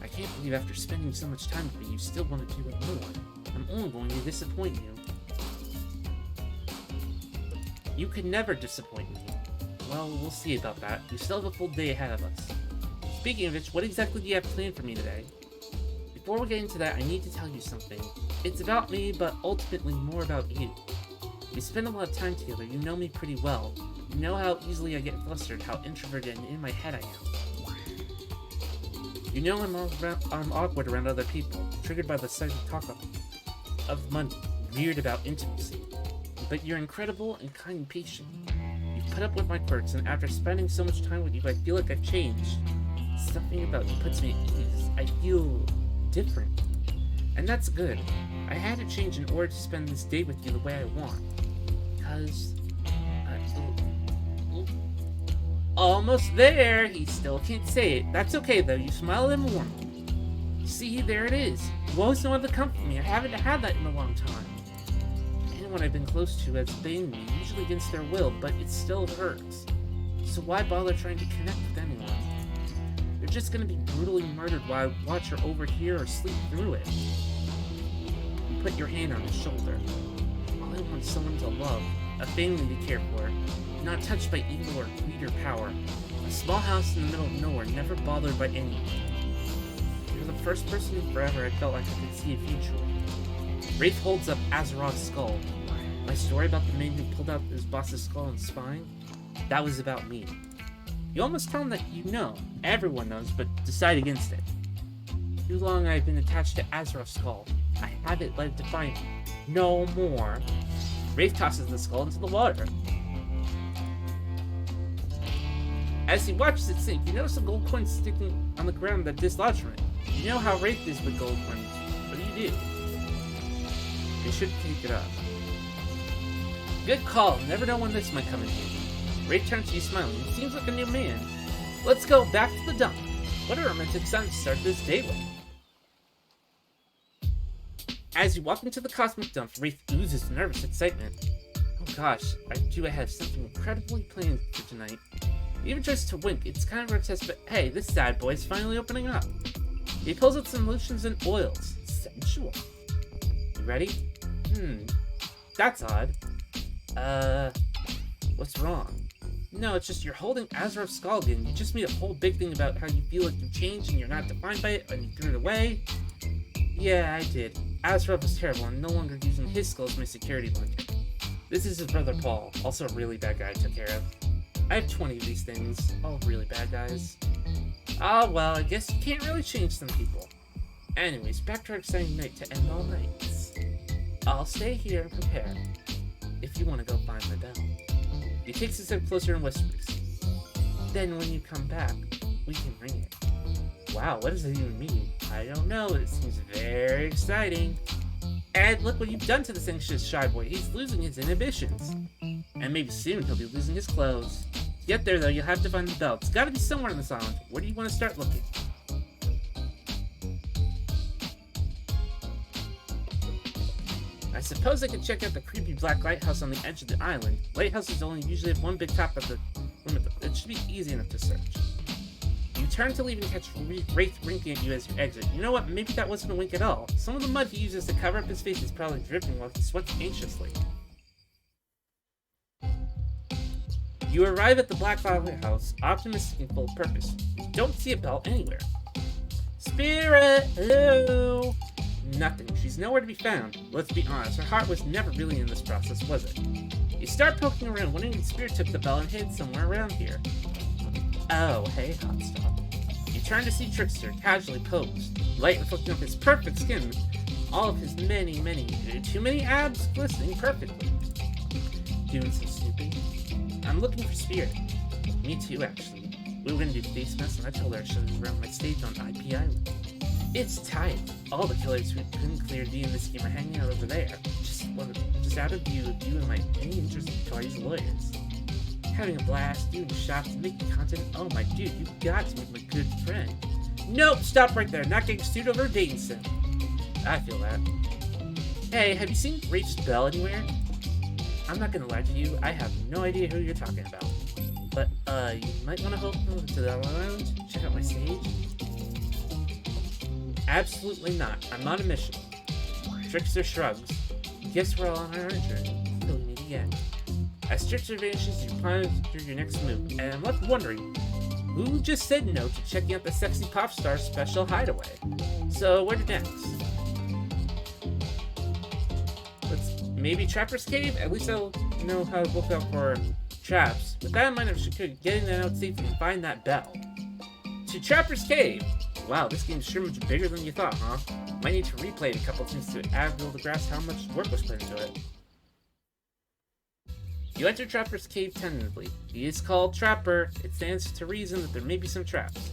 I can't believe after spending so much time with me, you still want to do it more. I'm only going to disappoint you. You could never disappoint me. Well, we'll see about that. We still have a full day ahead of us. Speaking of which, what exactly do you have planned for me today? Before we get into that, I need to tell you something. It's about me, but ultimately more about you. We spend a lot of time together, you know me pretty well. You know how easily I get flustered, how introverted and in my head I am. You know I'm awkward around other people, triggered by the sudden talk of money, weird about intimacy. But you're incredible and kind and patient. You've put up with my quirks, and after spending so much time with you, I feel like I've changed. Something about you puts me at ease. I feel different. And that's good. I had to change in order to spend this day with you the way I want. Because... almost there! He still can't say it. That's okay though, you smile at him warmly. See, there it is. You always know how to comfort me. I haven't had that in a long time. Anyone I've been close to has banged me, usually against their will, but it still hurts. So why bother trying to connect with anyone? They're just gonna be brutally murdered while I watch or overhear or sleep through it. You put your hand on his shoulder. All I want is someone to love, a family to care for, not touched by evil or greed or power. A small house in the middle of nowhere, never bothered by anyone. You're the first person in forever I felt like I could see a future with. Wraith holds up Azeroth's skull. My story about the man who pulled out his boss's skull and spine? That was about me. You almost tell him that you know, everyone knows, but decide against it. Too long I've been attached to Azeroth's skull. I haven't let it define me. No more. Wraith tosses the skull into the water. As he watches it sink, you notice a gold coin sticking on the ground that dislodged from it. You know how Wraith is with gold coins. What do you do? They should take it up. Good call. Never know when this might come in handy. Wraith turns to you smiling. He seems like a new man. Let's go back to the dump. What a romantic sound to start this day with. As you walk into the cosmic dump, Wraith oozes nervous excitement. Oh gosh, I have something incredibly planned for tonight. He even tries to wink. It's kind of grotesque, but hey, this sad boy is finally opening up. He pulls out some lotions and oils. Sensual. You ready? That's odd. What's wrong? No, it's just you're holding Azeroth's skull again. You just made a whole big thing about how you feel like you've changed and you're not defined by it, and you threw it away. Yeah, I did. Azeroth was terrible. I'm no longer using his skull as my security blanket. This is his brother Paul, also a really bad guy I took care of. I have 20 of these things, all really bad guys. Ah, well, I guess you can't really change some people. Anyways, back to our exciting night to end all nights. I'll stay here and prepare, if you want to go find the bell. He takes a step closer and whispers. Then when you come back, we can ring it. Wow, what does that even mean? I don't know, it seems very exciting. And look what you've done to this anxious shy boy. He's losing his inhibitions. And maybe soon he'll be losing his clothes. To get there though, you'll have to find the bell. It's gotta be somewhere in this island. Where do you want to start looking? I suppose I could check out the creepy black lighthouse on the edge of the island. Lighthouses only usually have one big top at the limit. It should be easy enough to search. You turn to leave and catch Wraith winking at you as you exit. You know what? Maybe that wasn't a wink at all. Some of the mud he uses to cover up his face is probably dripping while he sweats anxiously. You arrive at the Black Lighthouse, optimistic and full of purpose. You don't see a bell anywhere. Spirit! Hello! Nothing. She's nowhere to be found. Let's be honest, her heart was never really in this process, was it? You start poking around, wondering if Spirit took the bell and hid somewhere around here. Oh, hey, Hotstop. You turn to see Trickster, casually posed, light reflecting off his perfect skin, all of his too many abs glistening perfectly. Doing some snooping? I'm looking for Spirit. Me too, actually. We were gonna do face masks, and I told her I should have around my stage on IP Island. It's tight. All the killers who couldn't clear D in this game are hanging out over there. Just out of view of you and my any interested parties and lawyers. Having a blast, doing shops, making content. Oh my dude, you got to make my good friend. Nope, stop right there. Not getting sued over a dating sim. I feel that. Hey, have you seen Wraith's bell anywhere? I'm not gonna lie to you, I have no idea who you're talking about. But, you might want to help over to the lounge, check out my stage. Absolutely not. I'm on a mission. Trickster shrugs. Guess we're all on our journey. We'll meet again. As Trickster vanishes, you plan through your next move, and I'm left wondering, who just said no to checking out the sexy pop star special hideaway? So, where to next? Maybe Trapper's Cave? At least I'll know how to look out for traps. With that in mind, I should getting that out safely and find that bell. To Trapper's Cave! Wow, this game's sure much bigger than you thought, huh? Might need to replay it a couple times to able to grasp how much work was put into it. You enter Trapper's Cave tentatively. He is called Trapper. It stands to reason that there may be some traps.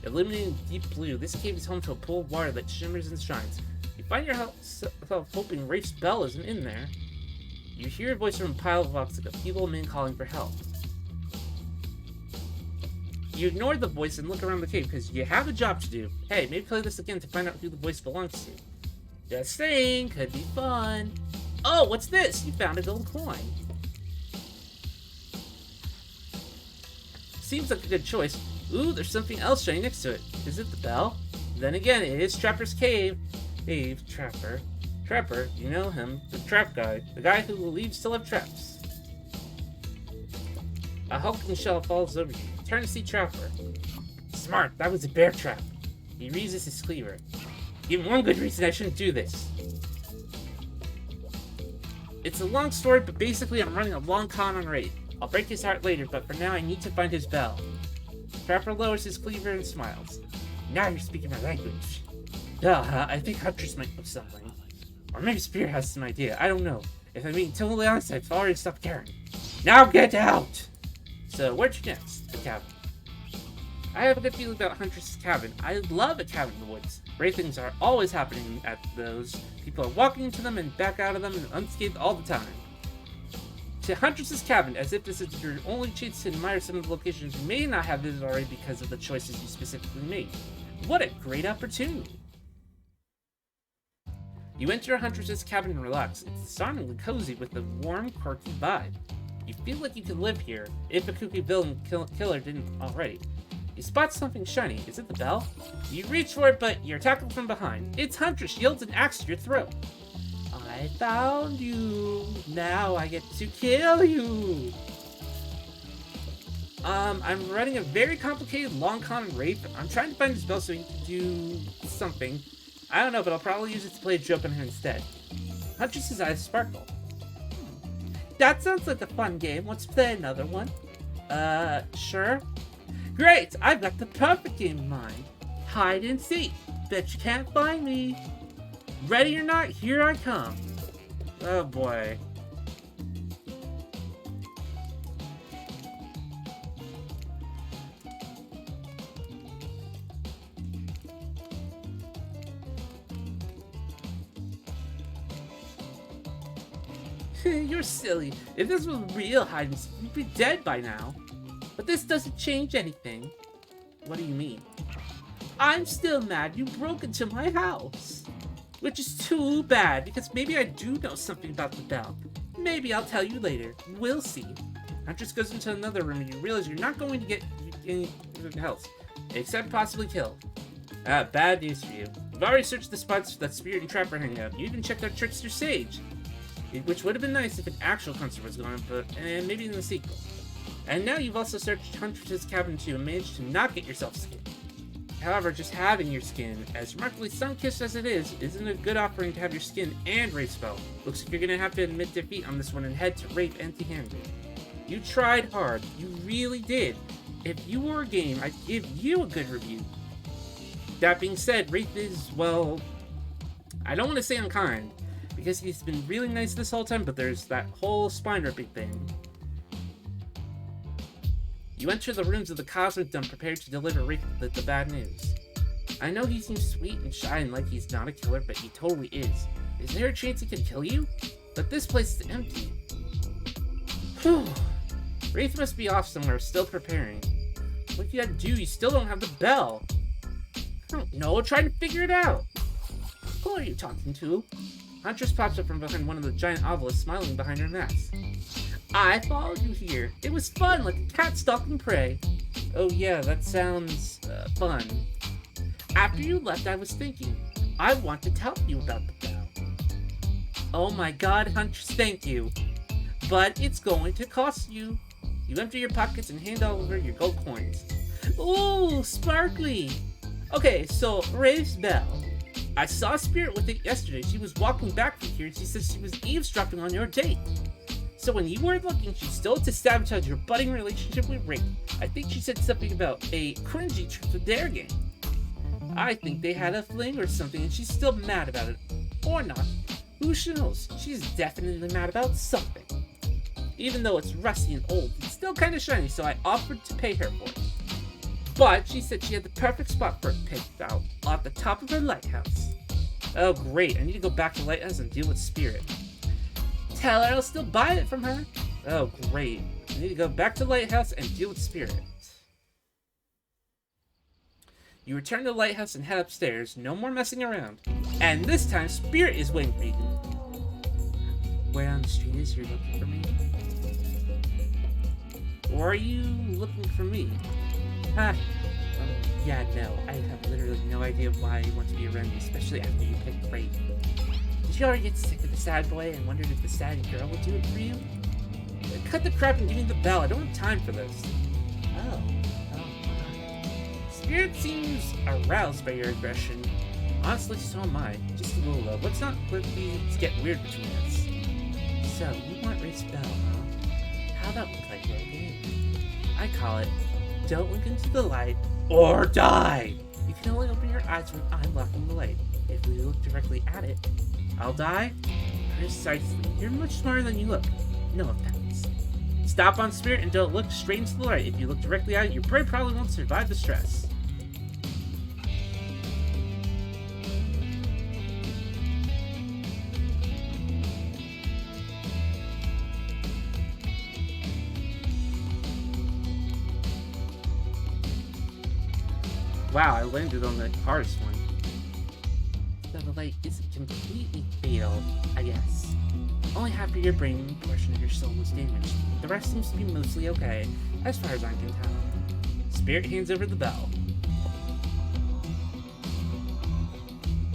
Illuminating deep blue, this cave is home to a pool of water that shimmers and shines. You find yourself hoping Wraith's bell isn't in there. You hear a voice from a pile of rocks like a feeble man calling for help. You ignore the voice and look around the cave because you have a job to do. Hey, maybe play this again to find out who the voice belongs to. Just saying, could be fun. Oh, what's this? You found a gold coin. Seems like a good choice. Ooh, there's something else shiny next to it. Is it the bell? Then again, it is Trapper's Cave. Trapper. Trapper, you know him, the trap guy. The guy who will leave still have traps. A hulking shell falls over you. Turn to see Trapper. Smart, that was a bear trap. He raises his cleaver. Give him one good reason I shouldn't do this. It's a long story, but basically I'm running a long con on Wraith. I'll break his heart later, but for now I need to find his bell. Scrapper lowers his cleaver and smiles. Now you're speaking my language. Duh, I think Huntress might know something. Or maybe Spear has some idea, I don't know. If I'm being totally honest, I've already stopped caring. Now get out! So, where'd you next? The cabin. I have a good feeling about Huntress's cabin. I love a cabin in the woods. Great things are always happening at those. People are walking into them and back out of them unscathed all the time. To Huntress's cabin, as if this is your only chance to admire some of the locations you may not have visited already because of the choices you specifically made. What a great opportunity! You enter Huntress's cabin and relax. It's disarmingly cozy with a warm, quirky vibe. You feel like you could live here, if a kooky villain killer didn't already. You spot something shiny. Is it the bell? You reach for it, but you're tackled from behind. It's Huntress. She yields an axe to your throat. I found you. Now I get to kill you. I'm running a very complicated long con on Wraith. I'm trying to find this bell so he can do something. I don't know, but I'll probably use it to play a joke on her instead. Huntress's eyes sparkle. That sounds like a fun game. Let's play another one. Sure. Great! I've got the perfect game in mind. Hide and seek. Bet you can't find me. Ready or not, here I come. Oh boy. You're silly. If this was real hide and seek, you'd be dead by now. But this doesn't change anything. What do you mean? I'm still mad you broke into my house. Which is too bad, because maybe I do know something about the bell. Maybe I'll tell you later. We'll see. Huntress goes into another room and you realize you're not going to get anything else. Except possibly killed. Bad news for you. You've already searched the spots that Spirit and Trapper hang out. You even checked out Trickster Sage. Which would have been nice if an actual concert was going on, but maybe in the sequel. And now you've also searched Huntress's cabin too and managed to not get yourself skinned. However, just having your skin, as remarkably sun-kissed as it is, isn't a good offering to have your skin and Wraith spell. Looks like you're gonna have to admit defeat on this one and head to Wraith empty-handed. You tried hard. You really did. If you were a game, I'd give you a good review. That being said, Wraith is, well, I don't want to say unkind, because he's been really nice this whole time, but there's that whole spine-ripping thing. You enter the rooms of the Cosmic Dump prepared to deliver Wraith the bad news. I know he seems sweet and shy and like he's not a killer, but he totally is. Is there a chance he could kill you? But this place is empty. Whew. Wraith must be off somewhere, still preparing. What you gotta do? You still don't have the bell. I don't know, try to figure it out. Who are you talking to? Huntress pops up from behind one of the giant obelisks, smiling behind her mask. I followed you here. It was fun, like a cat stalking prey. Oh yeah, that sounds fun. After you left, I was thinking, I want to tell you about the bell. Oh my god, Huntress, thank you. But it's going to cost you. You empty your pockets and hand over your gold coins. Ooh, sparkly. Okay, so Wraith's bell. I saw Spirit with it yesterday. She was walking back from here and she said she was eavesdropping on your date. So when you weren't looking, she stole it to sabotage your budding relationship with Wraith. I think she said something about a cringy truth or dare game. I think they had a fling or something and she's still mad about it. Or not. Who knows? She's definitely mad about something. Even though it's rusty and old, it's still kind of shiny, so I offered to pay her for it. But she said she had the perfect spot for it picked out, at the top of her lighthouse. Oh great, I need to go back to Lighthouse and deal with Spirit. Tell her I'll still buy it from her. Oh great, I need to go back to Lighthouse and deal with Spirit. You return to the Lighthouse and head upstairs, no more messing around. And this time, Spirit is waiting for you. Where on the street is you're looking for me? Or are you looking for me? Ha! Yeah, no, I have literally no idea why you want to be around me, especially after you picked Wraith. Did you already get sick of the sad boy and wondered if the sad girl would do it for you? Cut the crap and give me the bell, I don't have time for this. Oh my. Spirit seems aroused by your aggression. Honestly, so am I. Just a little love. Let's not let things get weird between us. So, you want Wraith's bell, huh? How about we play a little game? I call it Don't look into the light or die! You can only open your eyes when I'm blocking the light. If we look directly at it, I'll die? Precisely. You're much smarter than you look. No offense. Stop on spirit and don't look straight into the light. If you look directly at it, your brain probably won't survive the stress. Wow, I landed on the hardest one. So the light isn't completely fatal, I guess. Only half of your brain portion of your soul was damaged. The rest seems to be mostly okay, as far as I can tell. Spirit hands over the bell.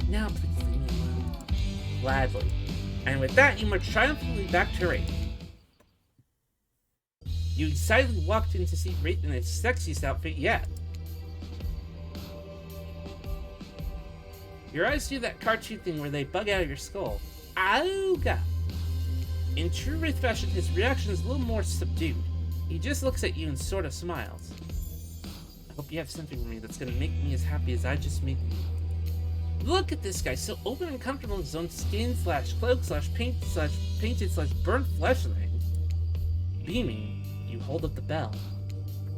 Now please leave me alone. Gladly. And with that, you march triumphantly back to Wraith. You excitedly walked in to see Wraith in his sexiest outfit yet. Your eyes do that cartoon thing where they bug out of your skull. Auga! In true Wraith fashion, his reaction is a little more subdued. He just looks at you and sort of smiles. I hope you have something for me that's gonna make me as happy as I just made me. Look at this guy, so open and comfortable in his own skin / cloak / painted / burnt flesh thing. Beaming, you hold up the bell.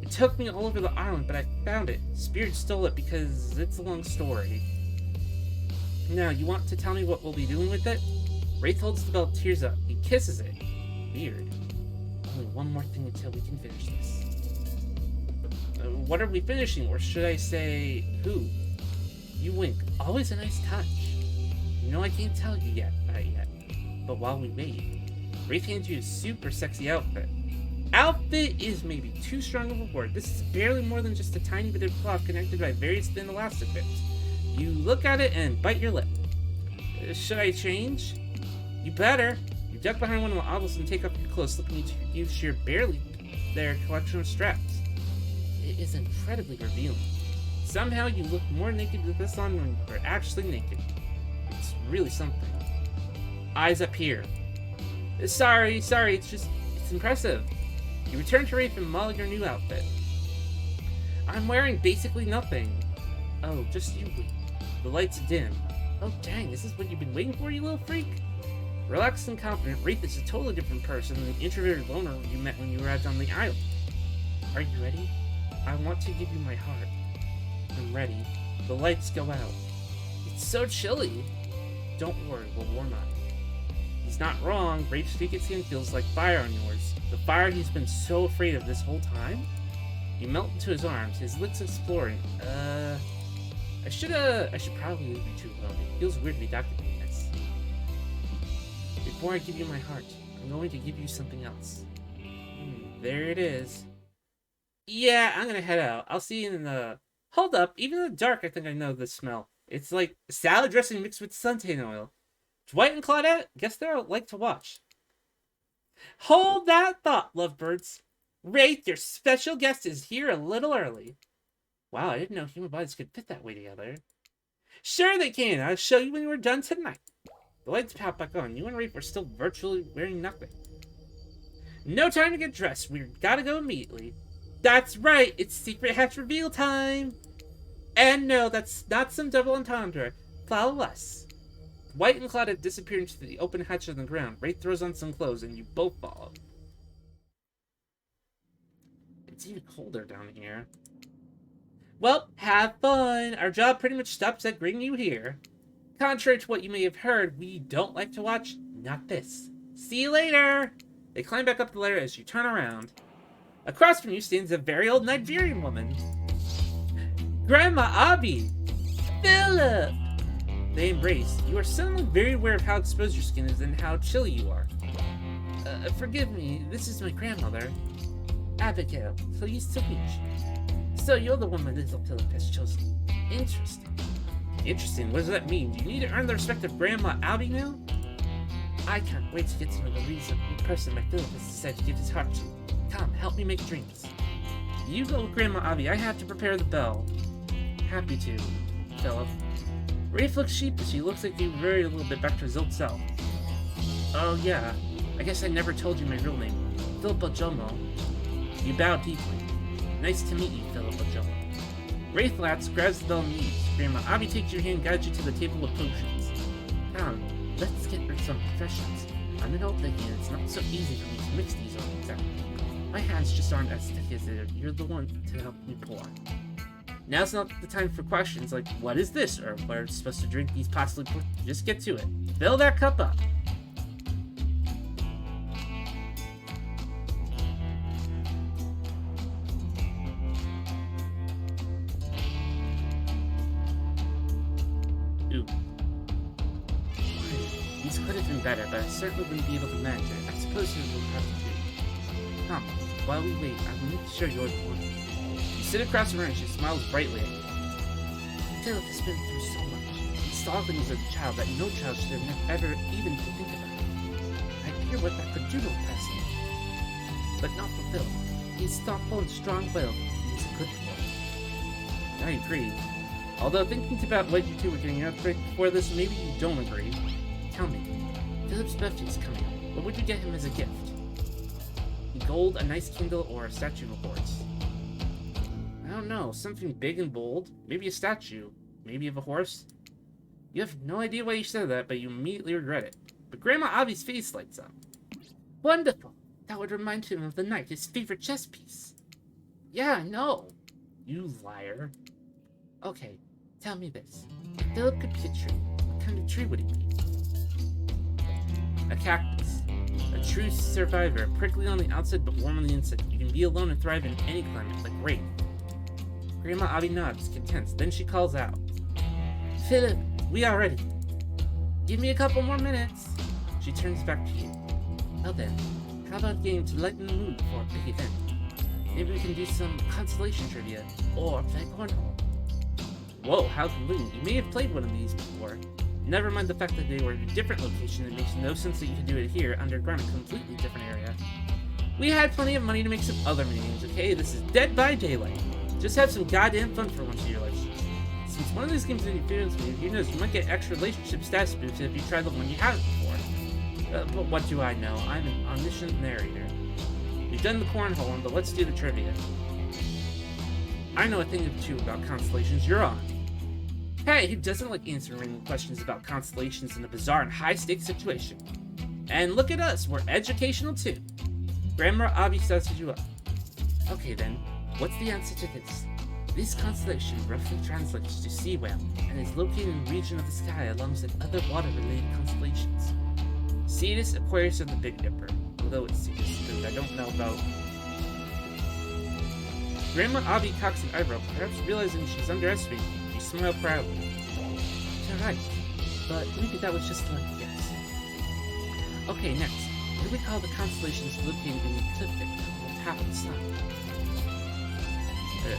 It took me all over the island, but I found it. Spirit stole it because it's a long story. Now, you want to tell me what we'll be doing with it? Wraith holds the bell, tears up. He kisses it. Weird. Only one more thing until we can finish this. What are we finishing? Or should I say, who? You wink. Always a nice touch. You know I can't tell you yet. But while we wait, Wraith hands you a super sexy outfit. Outfit is maybe too strong of a word. This is barely more than just a tiny bit of cloth connected by various thin elastic bits. You look at it and bite your lip. Should I change? You better. You duck behind one of the idols and take off your clothes, slipping into your sheer barely there collection of straps. It is incredibly revealing. Somehow you look more naked with this on when you're actually naked. It's really something. Eyes up here. Sorry, it's impressive. You return to Wraith and model your new outfit. I'm wearing basically nothing. Oh, just you wait. The lights dim. Oh dang, this is what you've been waiting for, you little freak? Relaxed and confident, Wraith is a totally different person than the introverted loner you met when you arrived on the island. Are you ready? I want to give you my heart. I'm ready. The lights go out. It's so chilly. Don't worry, we'll warm up. He's not wrong. Wraith's naked skin feels like fire on yours. The fire he's been so afraid of this whole time? You melt into his arms, his lips exploring. I should probably leave you two alone. It feels weird to be documenting this. Before I give you my heart, I'm going to give you something else. There it is. Yeah, I'm gonna head out. I'll see you in the... Hold up, even in the dark I think I know this smell. It's like salad dressing mixed with suntan oil. Dwight and Claudette, guess they're like to watch. Hold that thought, lovebirds. Wraith, your special guest is here a little early. Wow, I didn't know human bodies could fit that way together. Sure they can. I'll show you when we're done tonight. The lights pop back on. You and Wraith were still virtually wearing nothing. No time to get dressed. We've got to go immediately. That's right. It's secret hatch reveal time. And no, that's not some double entendre. Follow us. White and Claudette disappear into the open hatch on the ground. Wraith throws on some clothes and you both follow. It's even colder down here. Well, have fun. Our job pretty much stops at bringing you here. Contrary to what you may have heard, we don't like to watch not this. See you later. They climb back up the ladder as you turn around. Across from you stands a very old Nigerian woman. Grandma Abi! Philip! They embrace. You are suddenly very aware of how exposed your skin is and how chilly you are. Forgive me, this is my grandmother. Abigail, pleased to meet you. So you're the woman little Philip has chosen. Interesting. Interesting, what does that mean? Do you need to earn the respect of Grandma Abi now? I can't wait to get to know the reason the person my Philip has decided to give his heart to. Come, help me make drinks. You go with Grandma Abi, I have to prepare the bell. Happy to, Philip. Wraith looks sheepish. He looks like he reverted a little bit back to his old self. Oh yeah, I guess I never told you my real name. Philip Jomo. You bow deeply. Nice to meet you, Philip Joel. Wraith laughs, grabs the bell and leaves. Grandma Abby takes your hand and guides you to the table of potions. Come, let's get some professions. I'm an old lady and it's not so easy for me to mix these all exactly. My hands just aren't as thick as theirs. You're the one to help me pour. Now's not the time for questions like, what is this? Or what are we supposed to drink these possibly potions? Just get to it. Fill that cup up. Ooh. These could have been better, but I certainly wouldn't be able to manage it. I suppose you will have to do. Come, while we wait, I will make sure you're the one. You sit across the room and she smiles brightly at you. Philip has been through so much. He saw things as a child that no child should have ever even to think about. I hear what that could do to a person. But not for Philip. He's thoughtful and strong-willed. He's a good boy. I agree. Although thinking about what you two were getting out before this, maybe you don't agree. Tell me, Philip's birthday is coming up. What would you get him as a gift? Gold, a nice Kindle, or a statue of a horse? I don't know, something big and bold. Maybe a statue. Maybe of a horse. You have no idea why you said that, but you immediately regret it. But Grandma Abby's face lights up. Wonderful! That would remind him of the knight, his favorite chess piece. Yeah, I know. You liar. Okay, tell me this. If Philip could be a tree, what kind of tree would he be? A cactus. A true survivor, prickly on the outside but warm on the inside. You can be alone and thrive in any climate, like Wraith. Grandma Abby nods, content. Then she calls out. Philip, we are ready. Give me a couple more minutes. She turns back to you. Well then, how about a game to lighten the mood for a big event? Maybe we can do some constellation trivia, or play cornhole. Whoa, how convenient. You may have played one of these before. Never mind the fact that they were in a different location, it makes no sense that you could do it here, underground, a completely different area. We had plenty of money to make some other mini-games, okay? This is Dead by Daylight. Just have some goddamn fun for once in your life. Since one of these games interferes with you, who knows, you might get extra relationship status boosts if you try the one you haven't before. But what do I know? I'm an omniscient narrator. We've done the cornhole one, but let's do the trivia. I know a thing or two about constellations. You're on. Hey, who doesn't like answering questions about constellations in a bizarre and high-stakes situation? And look at us, we're educational too. Grandma Abby starts you up. Okay then, what's the answer to this? This constellation roughly translates to sea whale and is located in a region of the sky alongside other water-related constellations. Cetus, Aquarius, and the Big Dipper. Although it's Cetus, because I don't know about... Grandma Abby cocks an eyebrow, perhaps realizing she's underestimating you. You smile proudly. You're right, but maybe that was just like a guess. Okay, next. What do we call the constellations located in the ecliptic on top of the sun?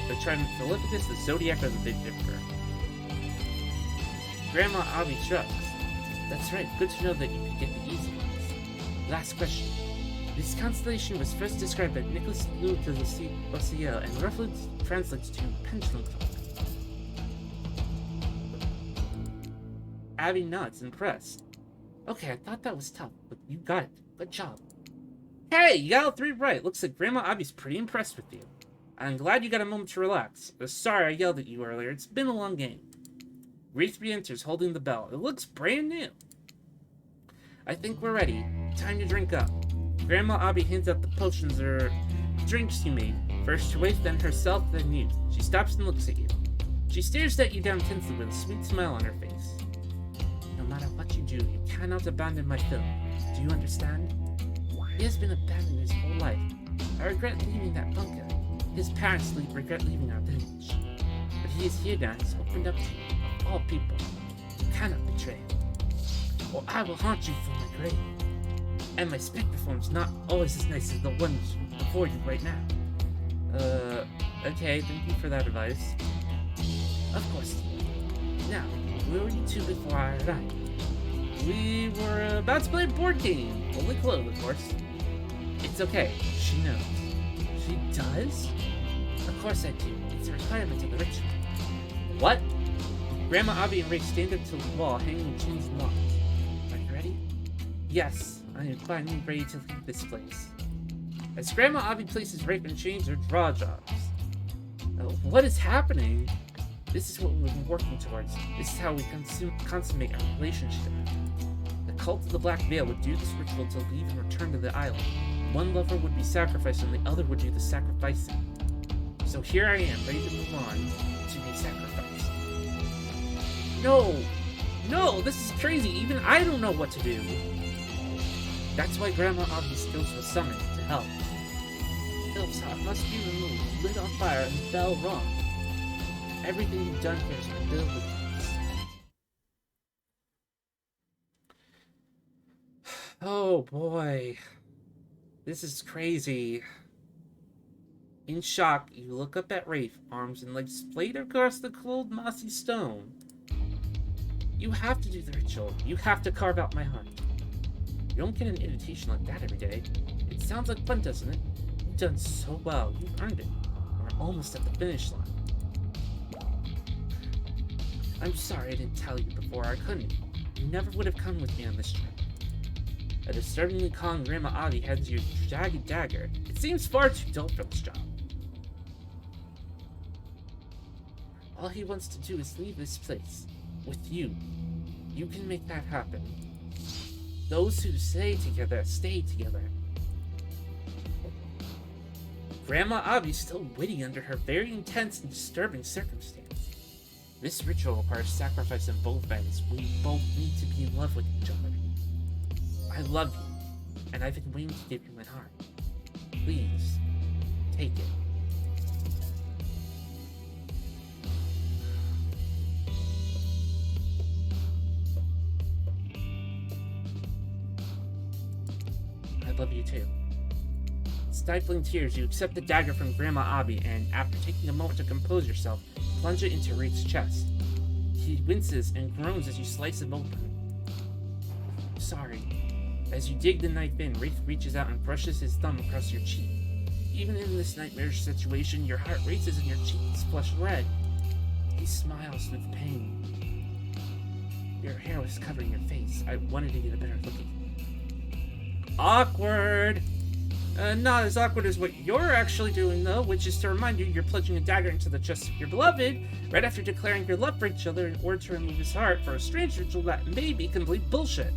The Trident Philippicus, the Zodiac, or the Big Dipper? Grandma Abby shrugs. That's right, good to know that you could get the easy ones. Last question. This constellation was first described by Nicholas Louis de Luciel and roughly translates to pendulum clock. Abby nods, impressed. Okay, I thought that was tough, but you got it. Good job. Hey, you got all three right. Looks like Grandma Abby's pretty impressed with you. I'm glad you got a moment to relax. Sorry I yelled at you earlier. It's been a long game. Wraith re-enters, holding the bell. It looks brand new. I think we're ready. Time to drink up. Grandma Abby hands out the potions or drinks you made. First to Wraith, then herself, then you. She stops and looks at you. She stares at you down intensely with a sweet smile on her face. No matter what you do, you cannot abandon my Phil. Do you understand? He has been abandoned his whole life. I regret leaving that bunker. His parents regret leaving our village. But he is here now and has opened up to you, of all people. You cannot betray him. Or I will haunt you from my grave. And my spectre form's not always as nice as the ones before you right now. Okay, thank you for that advice. Of course. Now, where were you two before I arrived? We were about to play a board game. Fully clothed, of course. It's okay. She knows. She does? Of course I do. It's a requirement of the ritual. What? Grandma Abby and Ray stand up to the wall, hanging chains and locks. Are you ready? Yes, I am finally ready to leave this place. As Grandma Abby places Rape in chains, her draw drops. What is happening? This is what we've been working towards. This is how we consummate our relationship. The cult of the Black Veil would do this ritual to leave and return to the island. One lover would be sacrificed and the other would do the sacrificing. So here I am, ready to move on to be sacrificed. No! No, this is crazy. Even I don't know what to do. That's why Grandma Avi's ghost was summoned to help. Philip's heart must be removed, lit on fire, and bell rung. Everything you've done here has been filled with peace. Oh boy. This is crazy. In shock, you look up at Wraith, arms and legs splayed across the cold, mossy stone. You have to do the ritual. You have to carve out my heart. You don't get an invitation like that every day. It sounds like fun, doesn't it? You've done so well. You've earned it. We're almost at the finish line. I'm sorry I didn't tell you before. I couldn't. You never would have come with me on this trip. A disturbingly calm Grandma Avi hands you a jagged dagger. It seems far too dull for this job. All he wants to do is leave this place. With you. You can make that happen. Those who stay together, stay together. Grandma Avi's still witty under her very intense and disturbing circumstance. This ritual requires sacrifice on both ends. We both need to be in love with each other. I love you, and I've been waiting to give you my heart. Please, take it. I love you too. Stifling tears, you accept the dagger from Grandma Avi and, after taking a moment to compose yourself, plunge it into Wraith's chest. He winces and groans as you slice him open. Sorry. As you dig the knife in, Wraith reaches out and brushes his thumb across your cheek. Even in this nightmarish situation, your heart races and your cheeks flush red. He smiles with pain. Your hair was covering your face. I wanted to get a better look at you. Awkward! Not as awkward as what you're actually doing, though, which is to remind you you're plunging a dagger into the chest of your beloved, right after declaring your love for each other in order to remove his heart for a strange ritual that may be complete bullshit.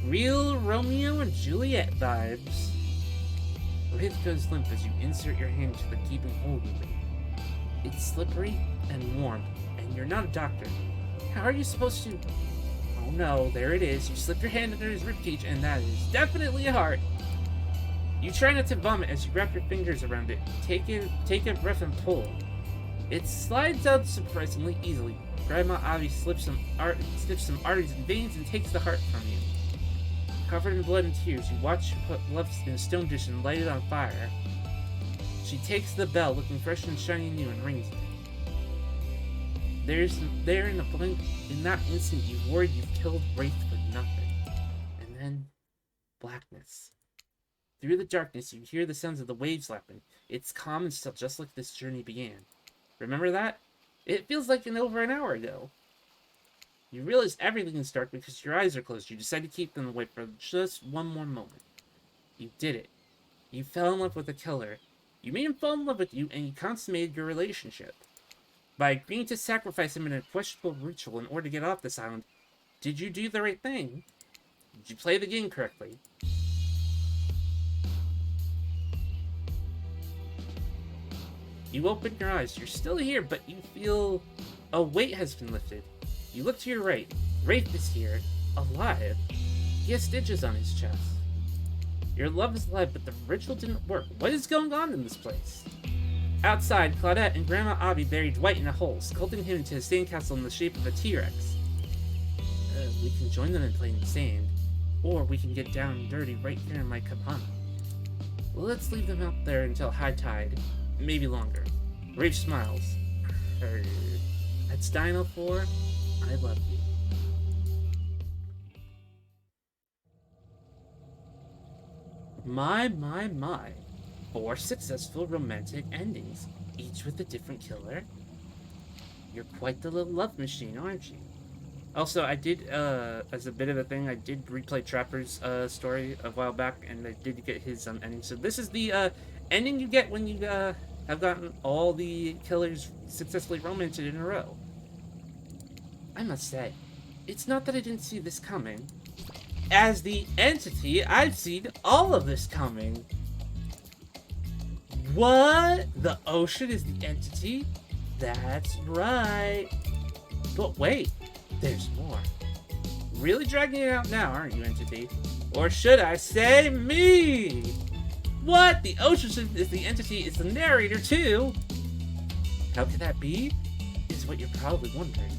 Real Romeo and Juliet vibes. Wraith goes limp as you insert your hand into the gaping hole you made. It's slippery and warm, and you're not a doctor. How are you supposed to... Oh no, there it is. You slip your hand under his ribcage, and that is definitely a heart. You try not to vomit as you wrap your fingers around it. Take a breath and pull. It slides out surprisingly easily. Grandma Avi snips some arteries and veins and takes the heart from you. Covered in blood and tears, you watch her put love in a stone dish and light it on fire. She takes the bell, looking fresh and shiny new, and rings it. There in a blink, in that instant, you worried you've killed Wraith for nothing. And then, blackness. Through the darkness, you hear the sounds of the waves lapping. It's calm and still, just like this journey began. Remember that? It feels like over an hour ago. You realize everything is dark because your eyes are closed. You decide to keep them away for just one more moment. You did it. You fell in love with the killer. You made him fall in love with you, and you consummated your relationship. By agreeing to sacrifice him in a questionable ritual in order to get off this island, did you do the right thing? Did you play the game correctly? You open your eyes. You're still here, but you feel a weight has been lifted. You look to your right. Wraith is here, alive. He has stitches on his chest. Your love is alive, but the ritual didn't work. What is going on in this place? Outside, Claudette and Grandma Avi buried Dwight in a hole, sculpting him into a sandcastle in the shape of a T-Rex. We can join them in playing the sand, or we can get down and dirty right here in my cabana. Let's leave them out there until high tide. Maybe longer. Rage smiles. That's Dino 4. I love you. My. 4 successful romantic endings, each with a different killer. You're quite the little love machine, aren't you? Also, I did, as a bit of a thing, I did replay Trapper's story a while back, and I did get his ending. So this is the ending you get when you have I've gotten all the killers successfully romanced in a row. I must say, it's not that I didn't see this coming. As the entity, I've seen all of this coming. What? The ocean is the entity? That's right. But wait, there's more. Really dragging it out now, aren't you, entity? Or should I say me? What? The ocean is the entity, is the narrator too? How could that be? Is what you're probably wondering.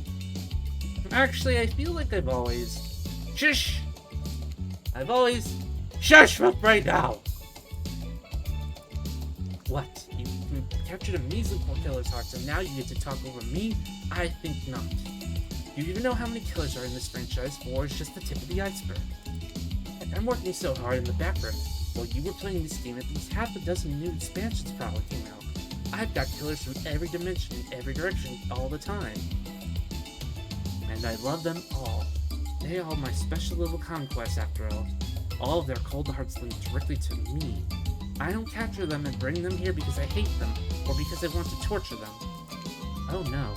Actually, I feel like I've always... Shush! I've always... Shush up right now! What? You captured a measly poor killer's hearts and now you get to talk over me? I think not. Do you even know how many killers are in this franchise, or is just the tip of the iceberg? I'm working so hard in the background. While you were playing this game, at least half a dozen new expansions probably came out. I've got killers from every dimension, every direction, all the time. And I love them all. They are all my special little conquests, after all. All of their cold hearts link directly to me. I don't capture them and bring them here because I hate them, or because I want to torture them. Oh no.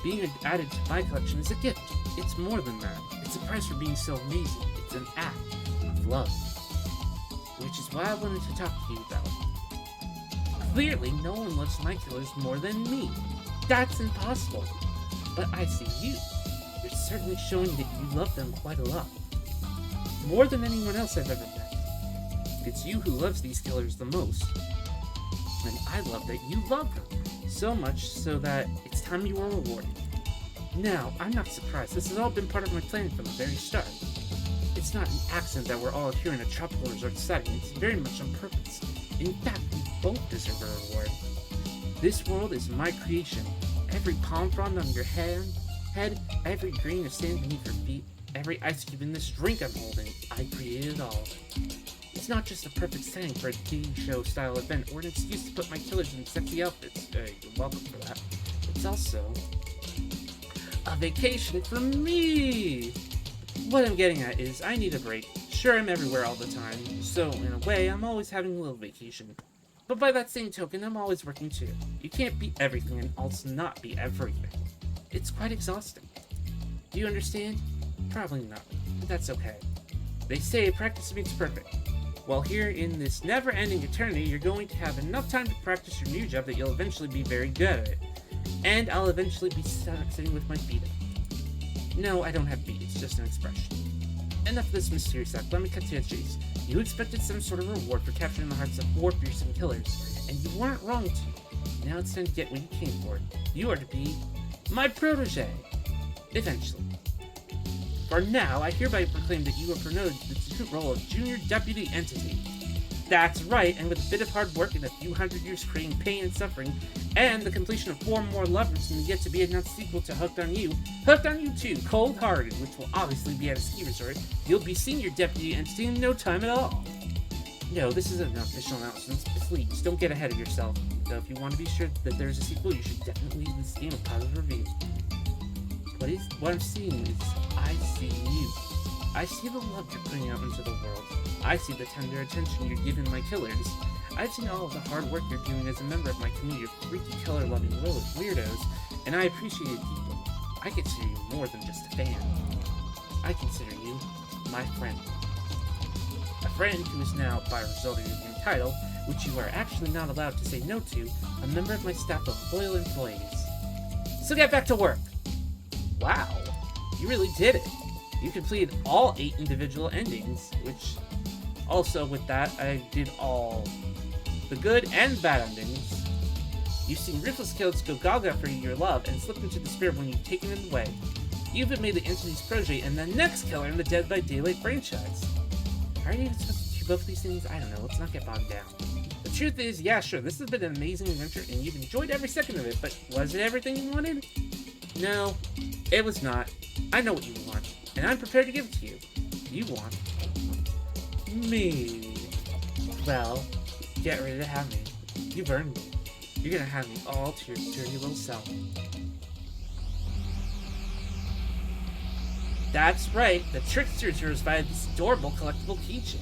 Being added to my collection is a gift. It's more than that. It's a price for being so amazing. It's an act of love. Which is why I wanted to talk to you about it. Clearly, no one loves my killers more than me. That's impossible. But I see you. You're certainly showing that you love them quite a lot. More than anyone else I've ever met. It's you who loves these killers the most. And I love that you love them. So much so that it's time you were rewarded. Now, I'm not surprised. This has all been part of my plan from the very start. It's not an accident that we're all here in a tropical resort setting. It's very much on purpose. In fact, we both deserve a reward. This world is my creation. Every palm frond on your head, every grain of sand beneath your feet, every ice cube in this drink I'm holding, I created it all. It's not just a perfect setting for a TV show style event or an excuse to put my killers in sexy outfits. You're welcome for that. It's also a vacation for me. What I'm getting at is I need a break. Sure, I'm everywhere all the time, so in a way, I'm always having a little vacation. But by that same token, I'm always working too. You can't be everything and also not be everything. It's quite exhausting. Do you understand? Probably not, but that's okay. They say practice makes perfect. Well, here in this never-ending eternity, you're going to have enough time to practice your new job that you'll eventually be very good at it. And I'll eventually be sitting with my feet up. No, I don't have feet, it's just an expression. Enough of this mysterious act, let me cut to the chase. You expected some sort of reward for capturing the hearts of 4 fearsome killers, and you weren't wrong to. Now it's time to get what you came for. You are to be my protege. Eventually. For now, I hereby proclaim that you are promoted to the distant role of Junior Deputy Entity. That's right, and with a bit of hard work and a few hundred years creating pain and suffering, and the completion of 4 more lovers in the yet-to-be-announced sequel to Hooked on You 2, Cold Hearted, which will obviously be at a ski resort, you'll be Senior Deputy Entity in no time at all. No, this isn't an official announcement. Please, don't get ahead of yourself. Though if you want to be sure that there's a sequel, you should definitely leave this game a positive review. What I'm seeing is, I see you. I see the love you're putting out into the world. I see the tender attention you're giving my killers. I've seen all of the hard work you're doing as a member of my community of freaky killer-loving weirdos, and I appreciate it deeply. I consider you more than just a fan. I consider you my friend. A friend who is now, by result of your new title, which you are actually not allowed to say no to, a member of my staff of loyal employees. So get back to work! Wow, you really did it. You completed all 8 individual endings, which also with that, I did all the good and bad endings. You've seen ruthless killers go gaga for your love and slip into despair when you've taken it away. You've been made the entity's protege and the next killer in the Dead by Daylight franchise. Are you even supposed to do both of these things? I don't know, let's not get bogged down. The truth is, yeah, sure, this has been an amazing adventure and you've enjoyed every second of it, but was it everything you wanted? No, it was not. I know what you want, and I'm prepared to give it to you. You want me. Well, get ready to have me. You've earned me. You're gonna have me all to your dirty little self. That's right, the trickster is yours via this adorable collectible keychain.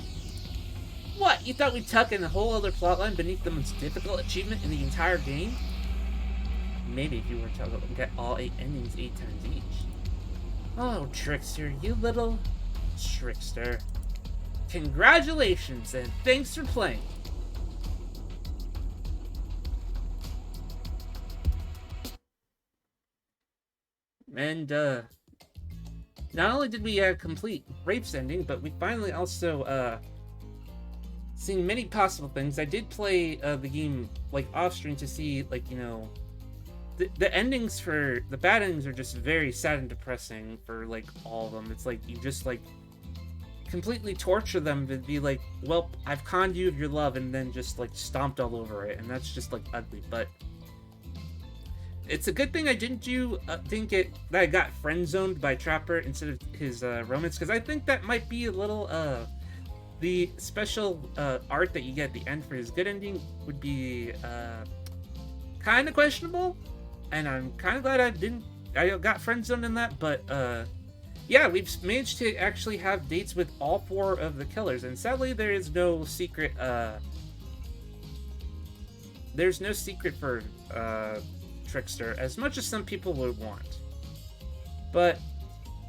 What? You thought we'd tuck in a whole other plotline beneath the most difficult achievement in the entire game? Maybe if you were to get all 8 endings 8 times each. Oh, Trickster, you little trickster. Congratulations, and thanks for playing. And, not only did we, complete Wraith's ending, but we finally also, seen many possible things. I did play, the game, like, off-stream to see, like, you know, the endings for... The bad endings are just very sad and depressing for, like, all of them. It's like, you just, like, completely torture them to be like, well, I've conned you of your love, and then just, like, stomped all over it, and that's just, like, ugly, but... It's a good thing I didn't that I got friend-zoned by Trapper instead of his, romance, because I think that might be a little, the special, art that you get at the end for his good ending would be, kind of questionable, and I'm kind of glad I got friend-zoned in that, but, yeah, we've managed to actually have dates with all 4 of the killers, and sadly there is no secret, there's no secret for, Trickster, as much as some people would want. But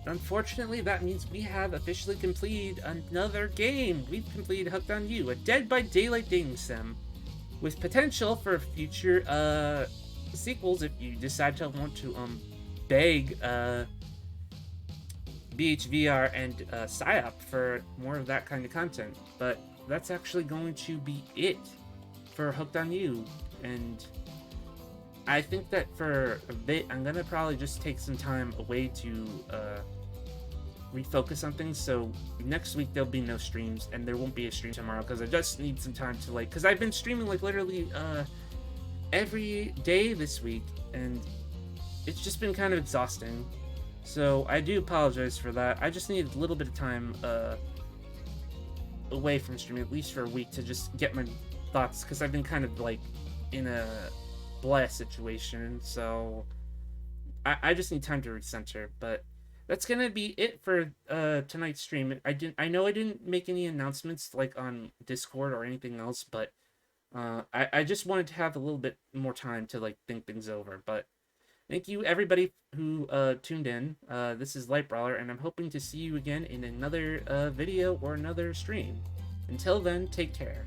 unfortunately, that means we have officially completed another game. We've completed Hooked on You, a Dead by Daylight dating sim, with potential for future sequels if you decide to want to beg BHVR and PsyOp for more of that kind of content. But that's actually going to be it for Hooked on You, and I think that for a bit, I'm gonna probably just take some time away to refocus on things. So next week there'll be no streams, and there won't be a stream tomorrow because I just need some time to, like, because I've been streaming like literally every day this week, and it's just been kind of exhausting. So I do apologize for that. I just need a little bit of time away from streaming, at least for a week, to just get my thoughts, because I've been kind of like in a blast situation, so I just need time to recenter. But that's gonna be it for tonight's stream. I know I didn't make any announcements like on Discord or anything else, but I just wanted to have a little bit more time to like think things over. But thank you everybody who tuned in. This is Light Brawler, and I'm hoping to see you again in another video or another stream. Until then, take care.